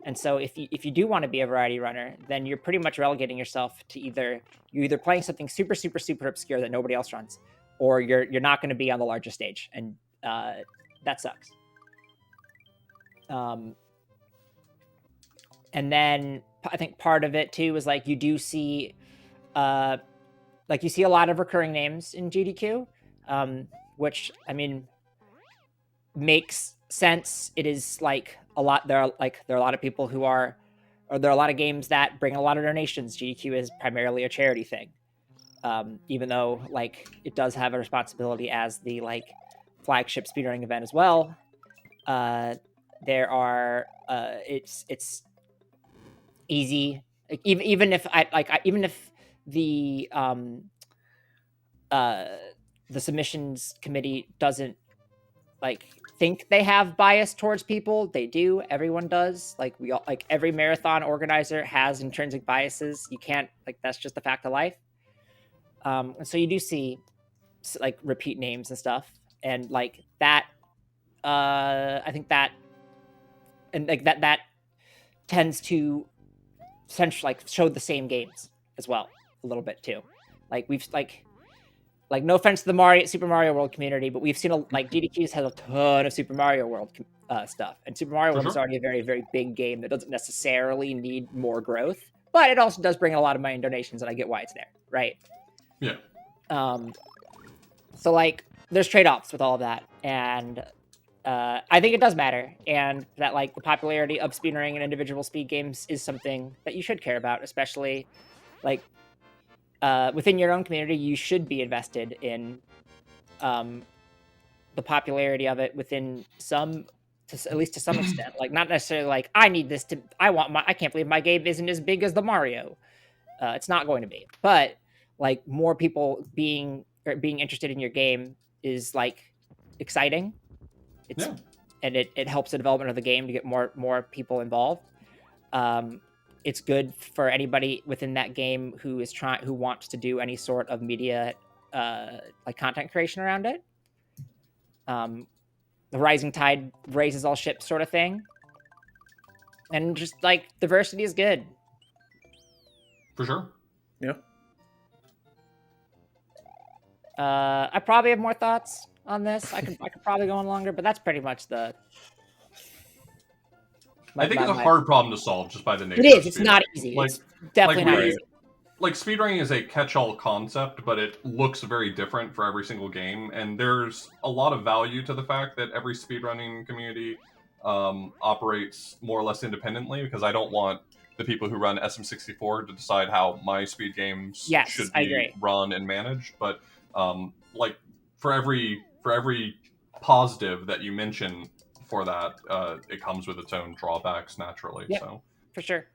Speaker 1: And so if you do want to be a variety runner, then you're pretty much relegating yourself to you're either playing something super super super obscure that nobody else runs, or you're not going to be on the largest stage, and that sucks. And then I think part of it too is like you do see, like you see a lot of recurring names in GDQ, which I mean makes sense. It is like a lot. There are a lot of people who are, or there are a lot of games that bring a lot of donations. GDQ is primarily a charity thing, even though like it does have a responsibility as the like flagship speedrunning event as well. There are it's easy, like, even if even if the submissions committee doesn't like think they have bias towards people, they do. Everyone does. Like we all, like every marathon organizer has intrinsic biases. You can't, like, that's just a fact of life. And so you do see like repeat names and stuff, and like that. I think that, and like that tends to essentially like show the same games as well a little bit too. Like we've like no offense to the Super Mario World community, but we've seen like GDQ's has a ton of Super Mario World stuff, and Super Mario World is already a very very big game that doesn't necessarily need more growth, but it also does bring in a lot of money and donations, and I get why it's there, right?
Speaker 3: Yeah.
Speaker 1: So like there's trade-offs with all of that, and I think it does matter, and that like the popularity of speedrunning and individual speed games is something that you should care about, especially like within your own community. You should be invested in the popularity of it within at least to some extent. Like not necessarily like I can't believe my game isn't as big as the Mario. It's not going to be, but like more people being interested in your game is like exciting. And it helps the development of the game to get more people involved. It's good for anybody within that game who wants to do any sort of media, like content creation around it. The rising tide raises all ships, sort of thing. And just like diversity is good.
Speaker 3: For sure.
Speaker 2: Yeah.
Speaker 1: I probably have more thoughts on this. I could probably go on longer, but that's pretty much the.
Speaker 3: I think it's a hard problem to solve just by the nature.
Speaker 1: It is. It's not easy. Like, it's definitely not easy.
Speaker 3: Like speedrunning is a catch-all concept, but it looks very different for every single game, and there's a lot of value to the fact that every speedrunning community operates more or less independently, because I don't want the people who run SM64 to decide how my speed games should be run and managed. But like for every positive that you mention for that, it comes with its own drawbacks naturally.
Speaker 1: Yep,
Speaker 3: so
Speaker 1: for sure.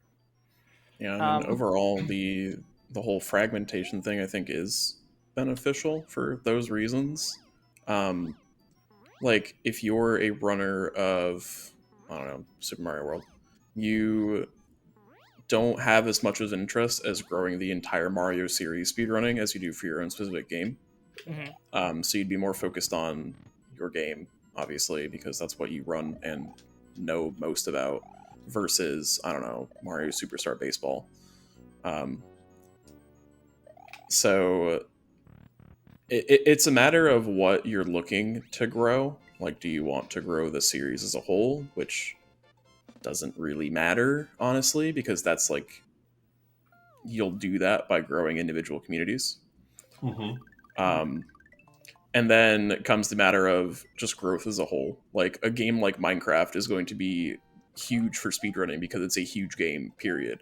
Speaker 2: Yeah, I mean, overall, the whole fragmentation thing I think is beneficial for those reasons. Like if you're a runner of, I don't know, Super Mario World, you don't have as much of an interest as growing the entire Mario series speedrunning as you do for your own specific game.
Speaker 1: Mm-hmm.
Speaker 2: So you'd be more focused on your game, obviously, because that's what you run and know most about, versus, I don't know, Mario Superstar Baseball. So it's a matter of what you're looking to grow. Like, do you want to grow the series as a whole, which doesn't really matter, honestly, because that's like, you'll do that by growing individual communities. And then it comes the matter of just growth as a whole. Like, a game like Minecraft is going to be huge for speedrunning because it's a huge game, period.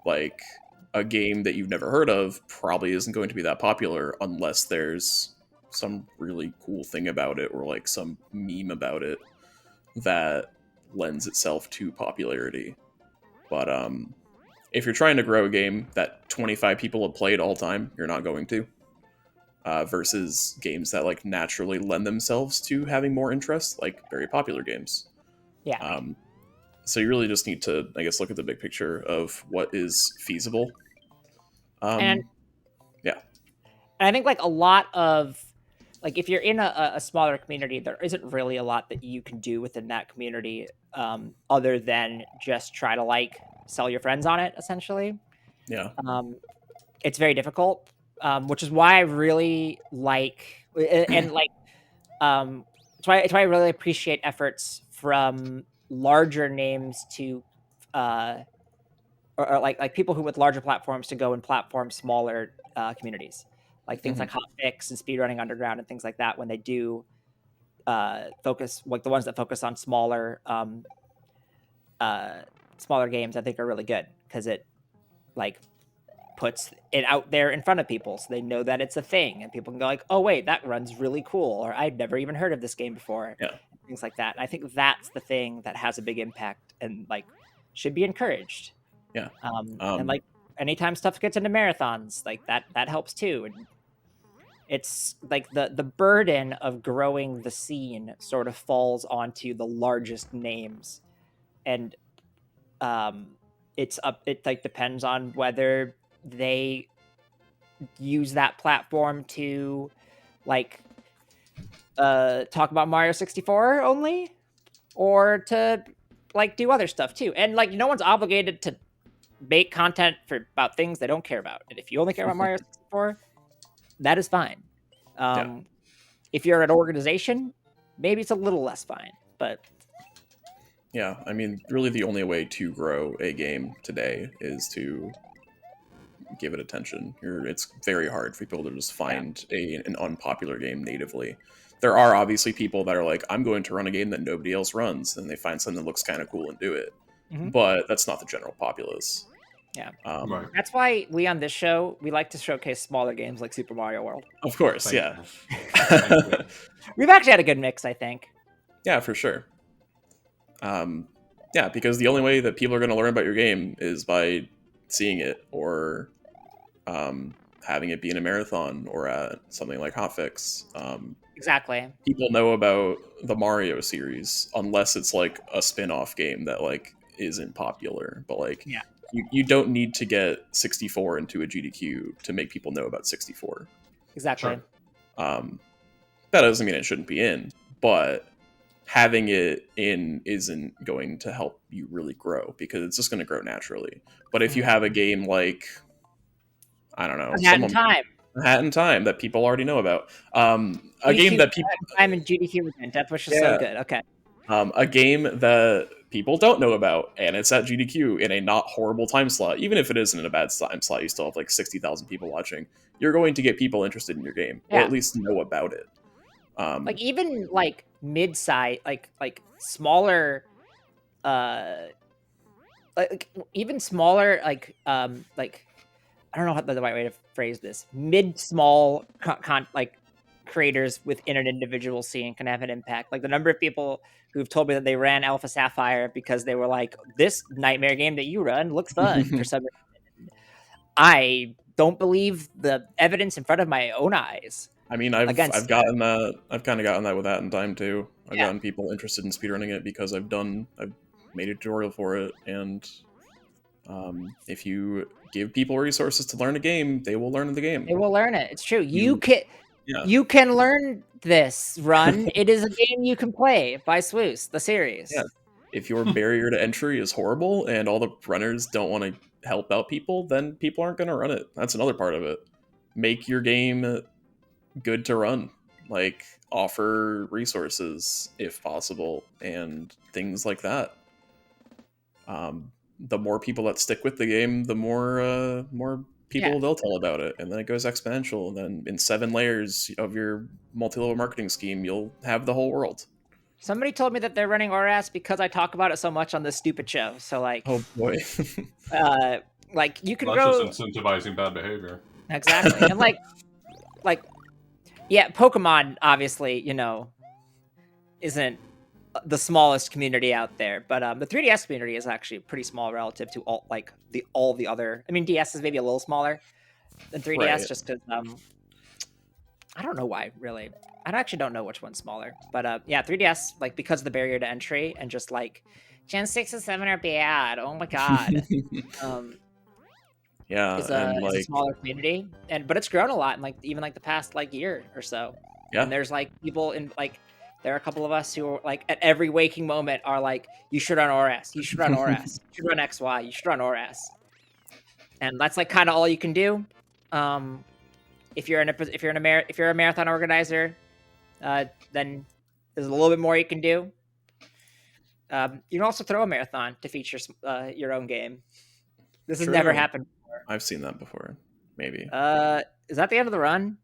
Speaker 2: Like, a game that you've never heard of probably isn't going to be that popular unless there's some really cool thing about it, or like some meme about it that lends itself to popularity. But if you're trying to grow a game that 25 people have played all time, you're not going to. Versus games that like naturally lend themselves to having more interest, like very popular games.
Speaker 1: Yeah.
Speaker 2: So you really just need to, I guess, look at the big picture of what is feasible.
Speaker 1: And
Speaker 2: yeah,
Speaker 1: and I think like a lot of like if you're in a smaller community, there isn't really a lot that you can do within that community other than just try to like sell your friends on it, essentially.
Speaker 2: Yeah.
Speaker 1: It's very difficult, which is why I really like and like it's why I really appreciate efforts from larger names to or like people who with larger platforms to go and platform smaller communities, like things like Hotfix and Speedrunning Underground and things like that. When they do focus, like the ones that focus on smaller games, I think are really good because it like puts it out there in front of people so they know that it's a thing and people can go like, oh wait, that runs really cool, or I'd never even heard of this game before.
Speaker 2: Yeah.
Speaker 1: Things like that. And I think that's the thing that has a big impact and like should be encouraged.
Speaker 2: Yeah.
Speaker 1: And like anytime stuff gets into marathons, like that helps too. And it's like the burden of growing the scene sort of falls onto the largest names. And it like depends on whether they use that platform to like talk about Mario 64 only, or to like do other stuff too. And like no one's obligated to make content about things they don't care about. And if you only care about Mario 64, that is fine. If you're an organization, maybe it's a little less fine, but
Speaker 2: yeah, I mean, really the only way to grow a game today is to give it attention. It's very hard for people to just find an unpopular game natively. There are obviously people that are like, I'm going to run a game that nobody else runs, and they find something that looks kind of cool and do it. But that's not the general populace.
Speaker 1: Yeah.
Speaker 3: Right.
Speaker 1: That's why we on this show, we like to showcase smaller games like Super Mario World.
Speaker 2: Of course,
Speaker 3: Thank
Speaker 2: yeah.
Speaker 1: We've actually had a good mix, I think.
Speaker 2: Yeah, for sure. Yeah, because the only way that people are going to learn about your game is by seeing it or having it be in a marathon or at something like Hotfix.
Speaker 1: Exactly.
Speaker 2: People know about the Mario series unless it's like a spin-off game that like isn't popular. But like,
Speaker 1: yeah,
Speaker 2: you don't need to get 64 into a GDQ to make people know about 64.
Speaker 1: Exactly.
Speaker 2: That doesn't mean it shouldn't be in, but having it in isn't going to help you really grow because it's just going to grow naturally. But if you have a game like, I don't know,
Speaker 1: Hat in Time.
Speaker 2: Hat in Time that people already know about, a game that people
Speaker 1: Time and GDQ again. Death Wish is so good. Okay.
Speaker 2: A game that people don't know about, and it's at GDQ in a not horrible time slot. Even if it isn't in a bad time slot, you still have like 60,000 people watching. You're going to get people interested in your game, or at least know about it.
Speaker 1: Like even like mid-size, like smaller, like even smaller, like I don't know how the right way to phrase this. Mid-small like creators within an individual scene can have an impact. Like the number of people who've told me that they ran Alpha Sapphire because they were like, this nightmare game that you run looks fun for some reason. I don't believe the evidence in front of my own eyes.
Speaker 2: I mean, I've gotten that. I've kind of gotten that with Hat in Time too. I've gotten people interested in speedrunning it because I've made a tutorial for it, and if you give people resources to learn a game, they will learn the game.
Speaker 1: They will learn it. It's true. You can learn this run. It is a game you can play by Swoos, the series.
Speaker 2: Yeah. If your barrier to entry is horrible and all the runners don't want to help out people, then people aren't going to run it. That's another part of it. Make your game good to run. Like, offer resources if possible and things like that. The more people that stick with the game, the more people they'll tell about it, and then it goes exponential. And then in 7 layers of your multi-level marketing scheme, you'll have the whole world.
Speaker 1: Somebody told me that they're running ORAS because I talk about it so much on this stupid show. So like,
Speaker 2: oh boy,
Speaker 1: like you can
Speaker 3: grow. That's just incentivizing bad behavior.
Speaker 1: Exactly, and like, yeah, Pokemon obviously, isn't the smallest community out there, but the 3DS community is actually pretty small relative to all the other. I mean, DS is maybe a little smaller than 3DS, right, just because I don't know why, really. I actually don't know which one's smaller, but yeah, 3DS, like, because of the barrier to entry and just like Gen 6 and 7 are bad. Oh my god.
Speaker 2: Yeah,
Speaker 1: is
Speaker 2: and
Speaker 1: a
Speaker 2: like
Speaker 1: smaller community, but it's grown a lot in like even like the past like year or so.
Speaker 2: yeah,
Speaker 1: And there's like people in like there are a couple of us who are like at every waking moment are like, you should run ORS, you should run ORS, you should run XY, you should run ORS. And that's like kind of all you can do. If you're a marathon organizer, then there's a little bit more you can do. You can also throw a marathon to feature your own game. This has never happened before.
Speaker 2: I've seen that before. Maybe.
Speaker 1: Is that the end of the run?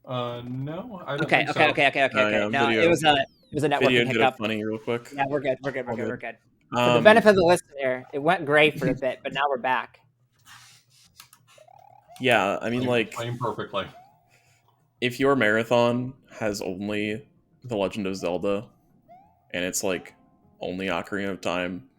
Speaker 3: No, I don't
Speaker 1: Okay,
Speaker 3: think so.
Speaker 1: okay.
Speaker 2: Yeah,
Speaker 1: No,
Speaker 2: video,
Speaker 1: it was a networking
Speaker 2: video did a
Speaker 1: hiccup.
Speaker 2: funny real quick.
Speaker 1: Yeah, we're good. We're good. For the
Speaker 2: Um,
Speaker 1: benefit of the listener, it went great for a bit, but now we're back.
Speaker 2: Yeah, I mean, like,
Speaker 3: playing perfectly.
Speaker 2: If your marathon has only The Legend of Zelda, and it's like only Ocarina of Time,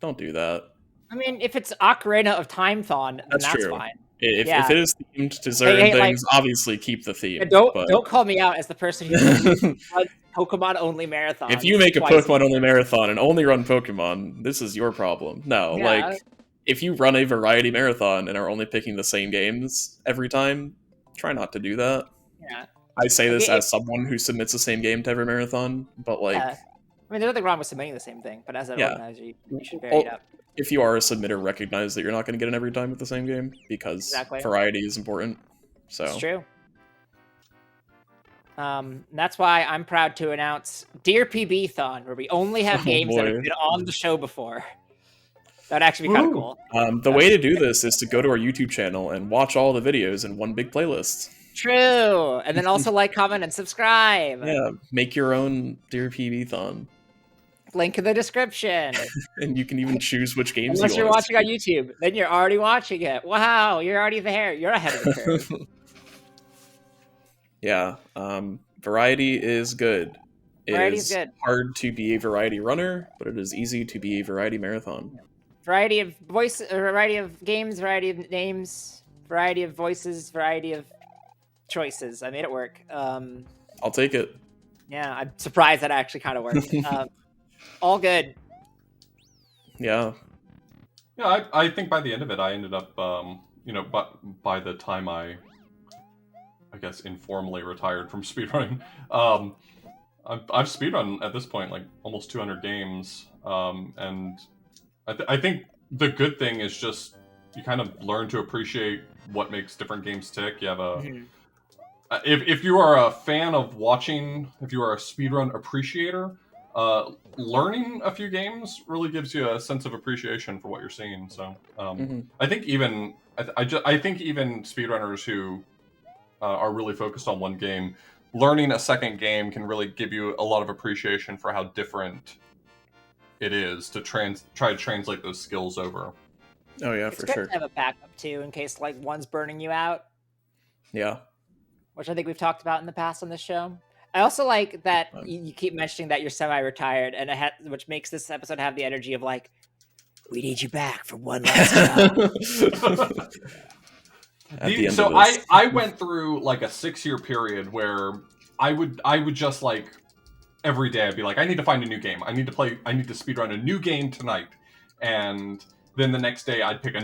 Speaker 2: don't do that.
Speaker 1: I mean, if it's Ocarina of Time-thon, then that's
Speaker 2: true.
Speaker 1: fine.
Speaker 2: If it is themed to certain things, obviously keep the theme.
Speaker 1: Don't call me out as the person who runs Pokemon only marathon.
Speaker 2: If you make a Pokemon only marathon and only run Pokemon, this is your problem. No, like if you run a variety marathon and are only picking the same games every time, try not to do that.
Speaker 1: Yeah.
Speaker 2: I say this as someone who submits the same game to every marathon, but like
Speaker 1: I mean, there's nothing wrong with submitting the same thing, but as an organizer, you should vary it up.
Speaker 2: If you are a submitter, recognize that you're not going to get it every time with the same game, because variety is important. So
Speaker 1: it's true. That's why I'm proud to announce Dear PB-thon, where we only have games that have been on the show before. That'd actually be kind of cool.
Speaker 2: The way to do this is to go to our YouTube channel and watch all the videos in one big playlist.
Speaker 1: True, and then also like, comment, and subscribe.
Speaker 2: Yeah, make your own Dear PB-thon.
Speaker 1: Link in the description.
Speaker 2: And you can even choose which games
Speaker 1: Unless you're watching on YouTube, then you're already watching it. Wow, you're already there. You're ahead of the curve.
Speaker 2: Yeah, variety is good.
Speaker 1: Variety is good.
Speaker 2: Hard to be a variety runner, but it is easy to be a variety marathon.
Speaker 1: Variety of voice, variety of games, variety of names, variety of voices, variety of choices. I made it work.
Speaker 2: I'll take it.
Speaker 1: Yeah, I'm surprised that actually kind of worked. All good.
Speaker 3: Yeah. Yeah, I think by the end of it, I ended up, but by the time I guess informally retired from speedrunning, I've speedrun at this point like almost 200 games, and I think the good thing is just you kind of learn to appreciate what makes different games tick. You have a if you are a fan of watching, if you are a speedrun appreciator, learning a few games really gives you a sense of appreciation for what you're seeing. So I think even I think even speedrunners who are really focused on one game, learning a second game can really give you a lot of appreciation for how different it is to try to translate those skills over.
Speaker 2: Oh yeah,
Speaker 1: it's
Speaker 2: for
Speaker 1: good
Speaker 2: sure.
Speaker 1: To have a backup too, in case like one's burning you out.
Speaker 2: Yeah.
Speaker 1: Which I think we've talked about in the past on this show. I also like that you keep mentioning that you're semi-retired, and which makes this episode have the energy of like, we need you back for one last go.
Speaker 3: So I went through like a 6-year period where I would just like every day I'd be like, I need to find a new game. I need to speedrun a new game tonight. And then the next day I'd pick I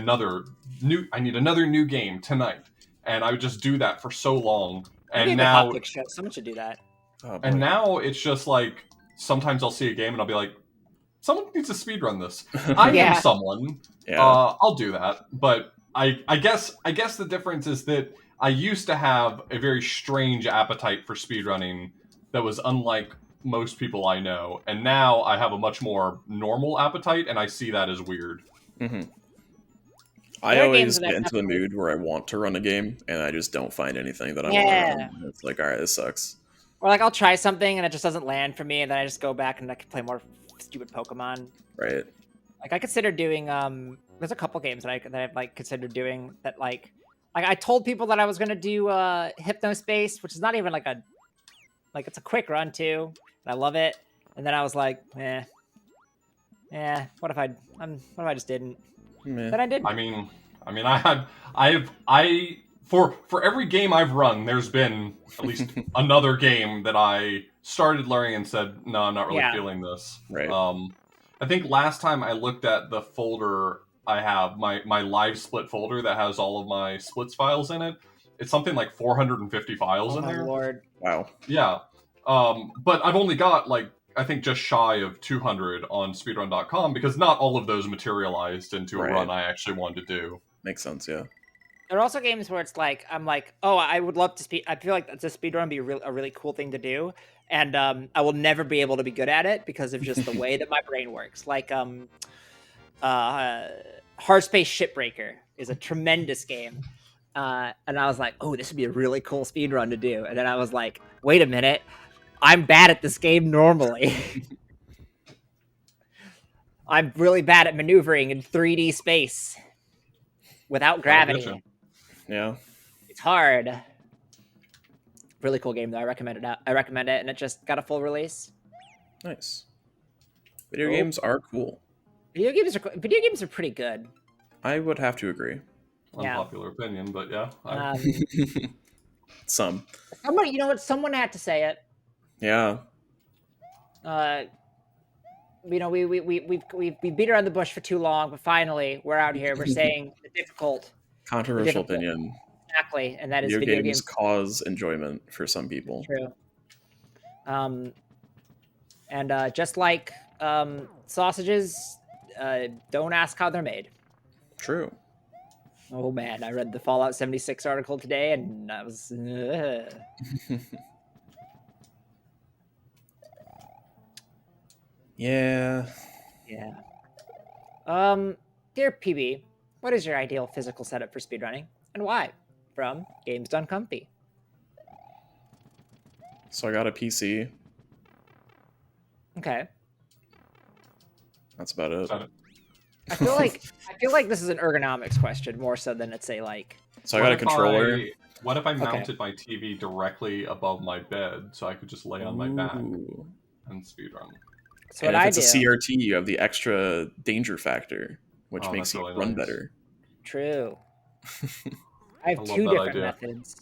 Speaker 3: need another new game tonight. And I would just do that for so long. And now
Speaker 1: someone should do that.
Speaker 2: Oh,
Speaker 3: and now it's just like sometimes I'll see a game and I'll be like, someone needs to speedrun this. I am someone.
Speaker 2: Yeah.
Speaker 3: I'll do that. But I guess the difference is that I used to have a very strange appetite for speedrunning that was unlike most people I know, and now I have a much more normal appetite, and I see that as weird.
Speaker 2: I always get into the mood where I want to run a game, and I just don't find anything that I want to run. It's like, all right, this sucks.
Speaker 1: Or like I'll try something and it just doesn't land for me, and then I just go back and I can play more stupid Pokemon.
Speaker 2: Right.
Speaker 1: Like I consider doing there's a couple games that I've like considered doing that like I told people that I was gonna do Hypnospace, which is not even like it's a quick run too, and I love it. And then I was like, what if I just didn't? Then I didn't.
Speaker 3: I mean, for every game I've run, there's been at least another game that I started learning and said, no, I'm not really feeling this.
Speaker 2: Right.
Speaker 3: I think last time I looked at the folder I have, my live split folder that has all of my splits files in it. It's something like 450 files in there.
Speaker 1: Lord.
Speaker 2: Wow.
Speaker 3: Yeah. But I've only got like, I think just shy of 200 on speedrun.com because not all of those materialized into a run I actually wanted to do.
Speaker 2: Makes sense, yeah.
Speaker 1: There are also games where it's like, I'm like, oh, I would love to speed. I feel like the speedrun would be a really cool thing to do. And I will never be able to be good at it because of just the way that my brain works. Like, Hardspace Shipbreaker is a tremendous game. And I was like, oh, this would be a really cool speedrun to do. And then I was like, wait a minute. I'm bad at this game normally. I'm really bad at maneuvering in 3D space without gravity.
Speaker 2: Yeah.
Speaker 1: It's hard. Really cool game though. I recommend it. And it just got a full release.
Speaker 2: Nice. Video games are cool.
Speaker 1: Video games are pretty good.
Speaker 2: I would have to agree.
Speaker 3: Unpopular opinion, but yeah.
Speaker 1: Somebody, you know what? Someone had to say it.
Speaker 2: Yeah.
Speaker 1: You know, we beat around the bush for too long, but finally we're out here. We're saying the
Speaker 2: controversial opinion.
Speaker 1: Exactly, and that is
Speaker 2: video games cause enjoyment for some people.
Speaker 1: True. And just like sausages, don't ask how they're made.
Speaker 2: True.
Speaker 1: Oh man, I read the Fallout 76 article today, and I was.
Speaker 2: Yeah.
Speaker 1: Yeah. Dear PB, what is your ideal physical setup for speedrunning, and why? From Games Done Comfy.
Speaker 2: So I got a PC.
Speaker 1: Okay.
Speaker 2: That's about it.
Speaker 1: I feel like this is an ergonomics question more so than it's a like.
Speaker 2: So I got a controller.
Speaker 3: What if I mounted my TV directly above my bed so I could just lay on my back and speedrun?
Speaker 1: So
Speaker 2: and if it's a CRT, you have the extra danger factor, which makes you run better.
Speaker 1: True. I have two different methods.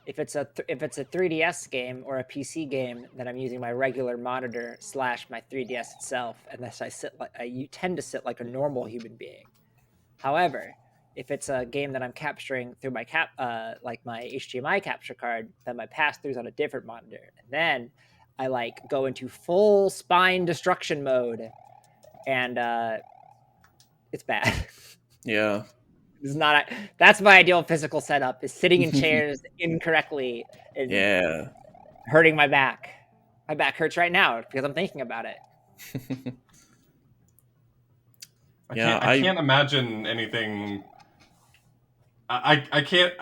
Speaker 1: If it's a 3DS game or a PC game, then I'm using my regular monitor / my 3DS itself, unless I tend to sit like a normal human being. However, if it's a game that I'm capturing through my like my HDMI capture card, then my pass-through's on a different monitor, and then I like go into full spine destruction mode, and it's bad.
Speaker 2: Yeah.
Speaker 1: It's not. That's my ideal physical setup: is sitting in chairs incorrectly. And hurting my back. My back hurts right now because I'm thinking about it.
Speaker 3: I can't imagine anything. I can't.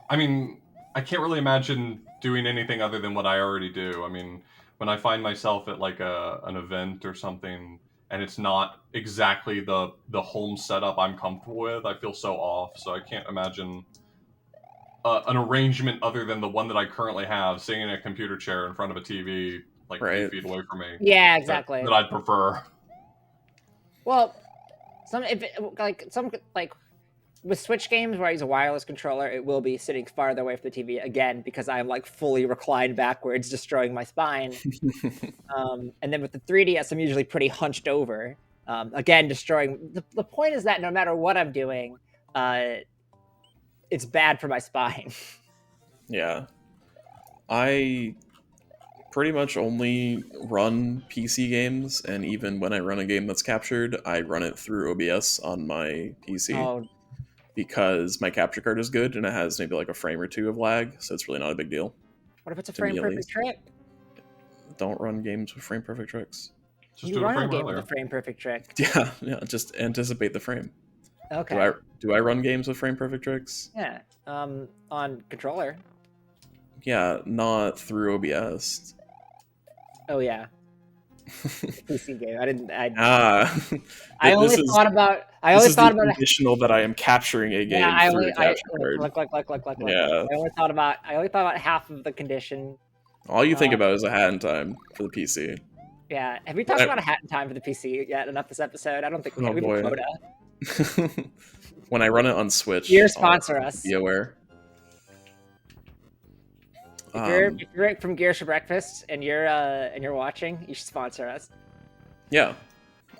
Speaker 3: I mean, I can't really imagine doing anything other than what I already do. I mean, when I find myself at like an event or something, and it's not exactly the home setup I'm comfortable with, I feel so off. So I can't imagine an arrangement other than the one that I currently have, sitting in a computer chair in front of a TV, like 3 feet away from me.
Speaker 1: Yeah, exactly.
Speaker 3: That I'd prefer.
Speaker 1: Well, with Switch games where I use a wireless controller, it will be sitting farther away from the TV again because I'm like fully reclined backwards, destroying my spine. And then with the 3DS, I'm usually pretty hunched over, again destroying. The point is that no matter what I'm doing, it's bad for my spine.
Speaker 2: Yeah, I pretty much only run PC games, and even when I run a game that's captured, I run it through OBS on my PC. Because my capture card is good and it has maybe like a frame or two of lag, so it's really not a big deal.
Speaker 1: What if it's a frame perfect trick?
Speaker 2: Don't run games with frame perfect tricks.
Speaker 3: Just do run a game
Speaker 1: with a frame perfect trick.
Speaker 2: Yeah, just anticipate the frame.
Speaker 1: Okay.
Speaker 2: Do I run games with frame perfect tricks?
Speaker 1: Yeah. On controller.
Speaker 2: Yeah, not through OBS.
Speaker 1: Oh yeah. PC game.
Speaker 2: I only
Speaker 1: thought about
Speaker 2: conditional that I am capturing a game. Yeah, I only thought
Speaker 1: about half of the condition.
Speaker 2: All you think about is a hat in time for the PC.
Speaker 1: Yeah, have we talked about a hat in time for the PC yet enough this episode? I don't think we have. We have a quota.
Speaker 2: When I run it on Switch,
Speaker 1: Gear sponsor us.
Speaker 2: Be aware.
Speaker 1: If you're from Gears for Breakfast and you're watching, you should sponsor us.
Speaker 2: Yeah,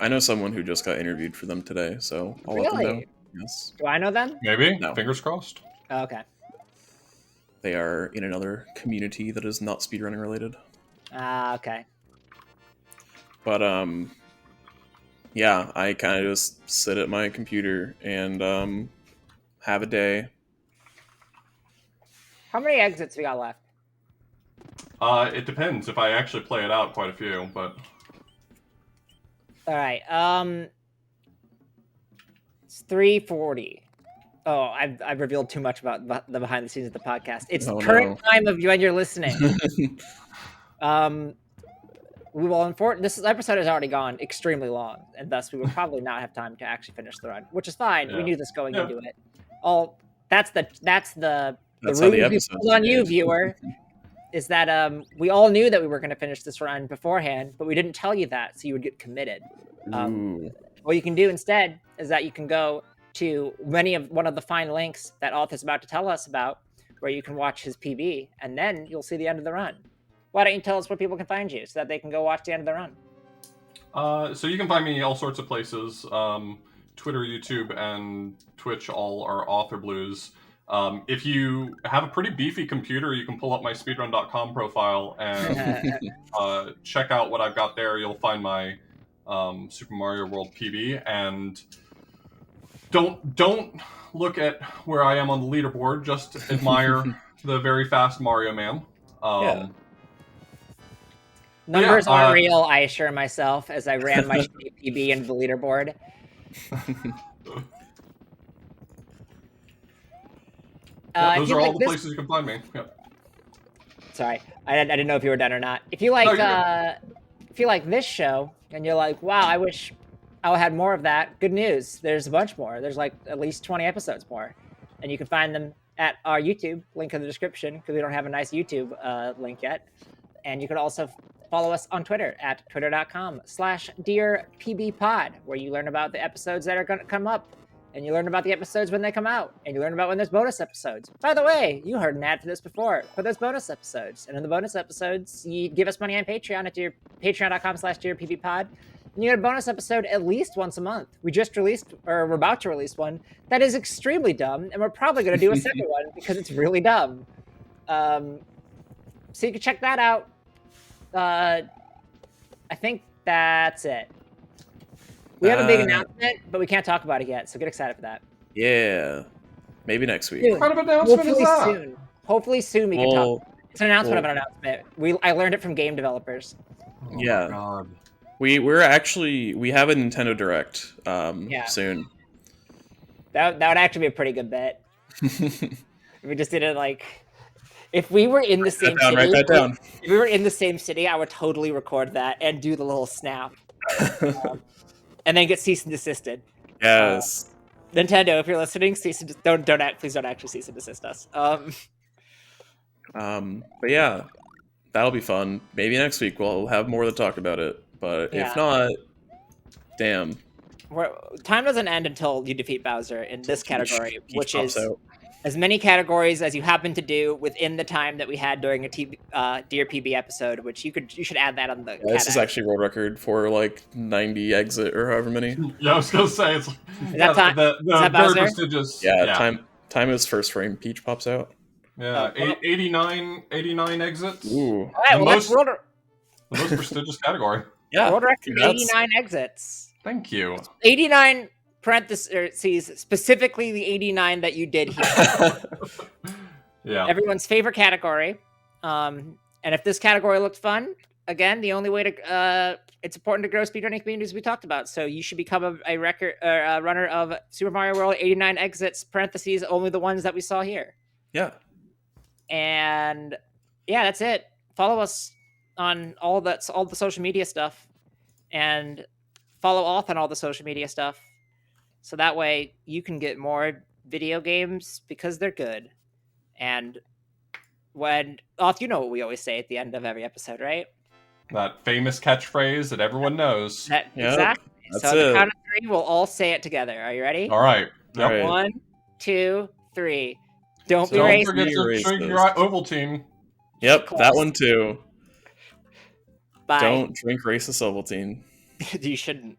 Speaker 2: I know someone who just got interviewed for them today, so I'll let them know. Yes.
Speaker 1: Do I know them?
Speaker 3: Maybe.
Speaker 2: No.
Speaker 3: Fingers crossed.
Speaker 1: Oh, okay.
Speaker 2: They are in another community that is not speedrunning related.
Speaker 1: Okay.
Speaker 2: But yeah, I kind of just sit at my computer and have a day.
Speaker 1: How many exits we got left?
Speaker 3: It depends. If I actually play it out, quite a few, but.
Speaker 1: All right. It's 3:40. Oh, I've revealed too much about the behind the scenes of the podcast. It's current time of when you're listening. We will this episode has already gone extremely long, and thus we will probably not have time to actually finish the run, which is fine. Yeah. We knew this going into it. That's the rule on you, viewer. Is that we all knew that we were going to finish this run beforehand, but we didn't tell you that, so you would get committed. What you can do instead is that you can go to one of the fine links that Auth is about to tell us about, where you can watch his PB, and then you'll see the end of the run. Why don't you tell us where people can find you so that they can go watch the end of the run?
Speaker 3: So you can find me all sorts of places. Twitter, YouTube, and Twitch all are authorblues. If you have a pretty beefy computer, you can pull up my speedrun.com profile and check out what I've got there. You'll find my Super Mario World PB, and don't look at where I am on the leaderboard. Just admire the very fast Mario Man.
Speaker 1: Numbers aren't real, I assure myself, as I ran my PB into the leaderboard.
Speaker 3: Those are all the places you can find me. Yep.
Speaker 1: Sorry, I didn't know if you were done or not. If you like, if you like this show and you're like, wow, I wish I had more of that. Good news, there's a bunch more. There's like at least 20 episodes more, and you can find them at our YouTube link in the description because we don't have a nice YouTube link yet. And you can also follow us on Twitter at twitter.com/DearPBPod, where you learn about the episodes that are going to come up, and you learn about the episodes when they come out, and you learn about when there's bonus episodes. By the way, you heard an ad for this before, but there's bonus episodes. And in the bonus episodes, you give us money on Patreon at patreon.com/DearPBPod, and you get a bonus episode at least once a month. We just released, or we're about to release one, that is extremely dumb, and we're probably going to do a second one because it's really dumb. So you can check that out. I think that's it. We have a big announcement, but we can't talk about it yet, so get excited for that.
Speaker 2: Yeah. Maybe next week.
Speaker 3: What kind of announcement is that?
Speaker 1: Hopefully soon we can talk. It's an announcement of an announcement. I learned it from game developers.
Speaker 3: Oh my God.
Speaker 2: We have a Nintendo Direct soon.
Speaker 1: That would actually be a pretty good bet. We just did it like... If we were in the same city,
Speaker 2: write that down.
Speaker 1: If we were in the same city, I would totally record that and do the little snap, and then get cease and desisted.
Speaker 2: Yes.
Speaker 1: Nintendo, if you're listening, please don't actually cease and desist us.
Speaker 2: But yeah, that'll be fun. Maybe next week we'll have more to talk about it. But if not, damn.
Speaker 1: Time doesn't end until you defeat Bowser in this category, which is as many categories as you happen to do within the time that we had during a Dear PB episode, which you should add that on the.
Speaker 2: Yeah, this is actually world record for like 90 exit or however many.
Speaker 3: Yeah, I was gonna say it's.
Speaker 1: Is that time?
Speaker 3: The very prestigious.
Speaker 2: Yeah, time is first frame. Peach pops out.
Speaker 3: Yeah, 89 exits.
Speaker 2: Ooh.
Speaker 1: All right,
Speaker 3: the most prestigious category.
Speaker 1: Yeah, world record 89 exits.
Speaker 3: Thank you.
Speaker 1: 89. Parentheses, specifically the 89 that you did here.
Speaker 3: Yeah.
Speaker 1: Everyone's favorite category. And if this category looked fun, again, the only way to it's important to grow speedrunning communities we talked about. So you should become a runner of Super Mario World 89 exits, parentheses, only the ones that we saw here.
Speaker 2: Yeah.
Speaker 1: And yeah, that's it. Follow us on all the social media stuff, and follow Auth on all the social media stuff. So that way you can get more video games because they're good. And when Auth, you know what we always say at the end of every episode, right?
Speaker 3: That famous catchphrase that everyone knows.
Speaker 1: Exactly. So on the count of 3, we'll all say it together. Are you ready?
Speaker 3: All right.
Speaker 2: Yep. All right.
Speaker 1: 1, 2, 3. Don't be
Speaker 3: racist.
Speaker 1: Don't
Speaker 3: forget to drink your Ovaltine.
Speaker 2: Yep, that one too.
Speaker 1: Bye.
Speaker 2: Don't drink racist Ovaltine.
Speaker 1: You shouldn't.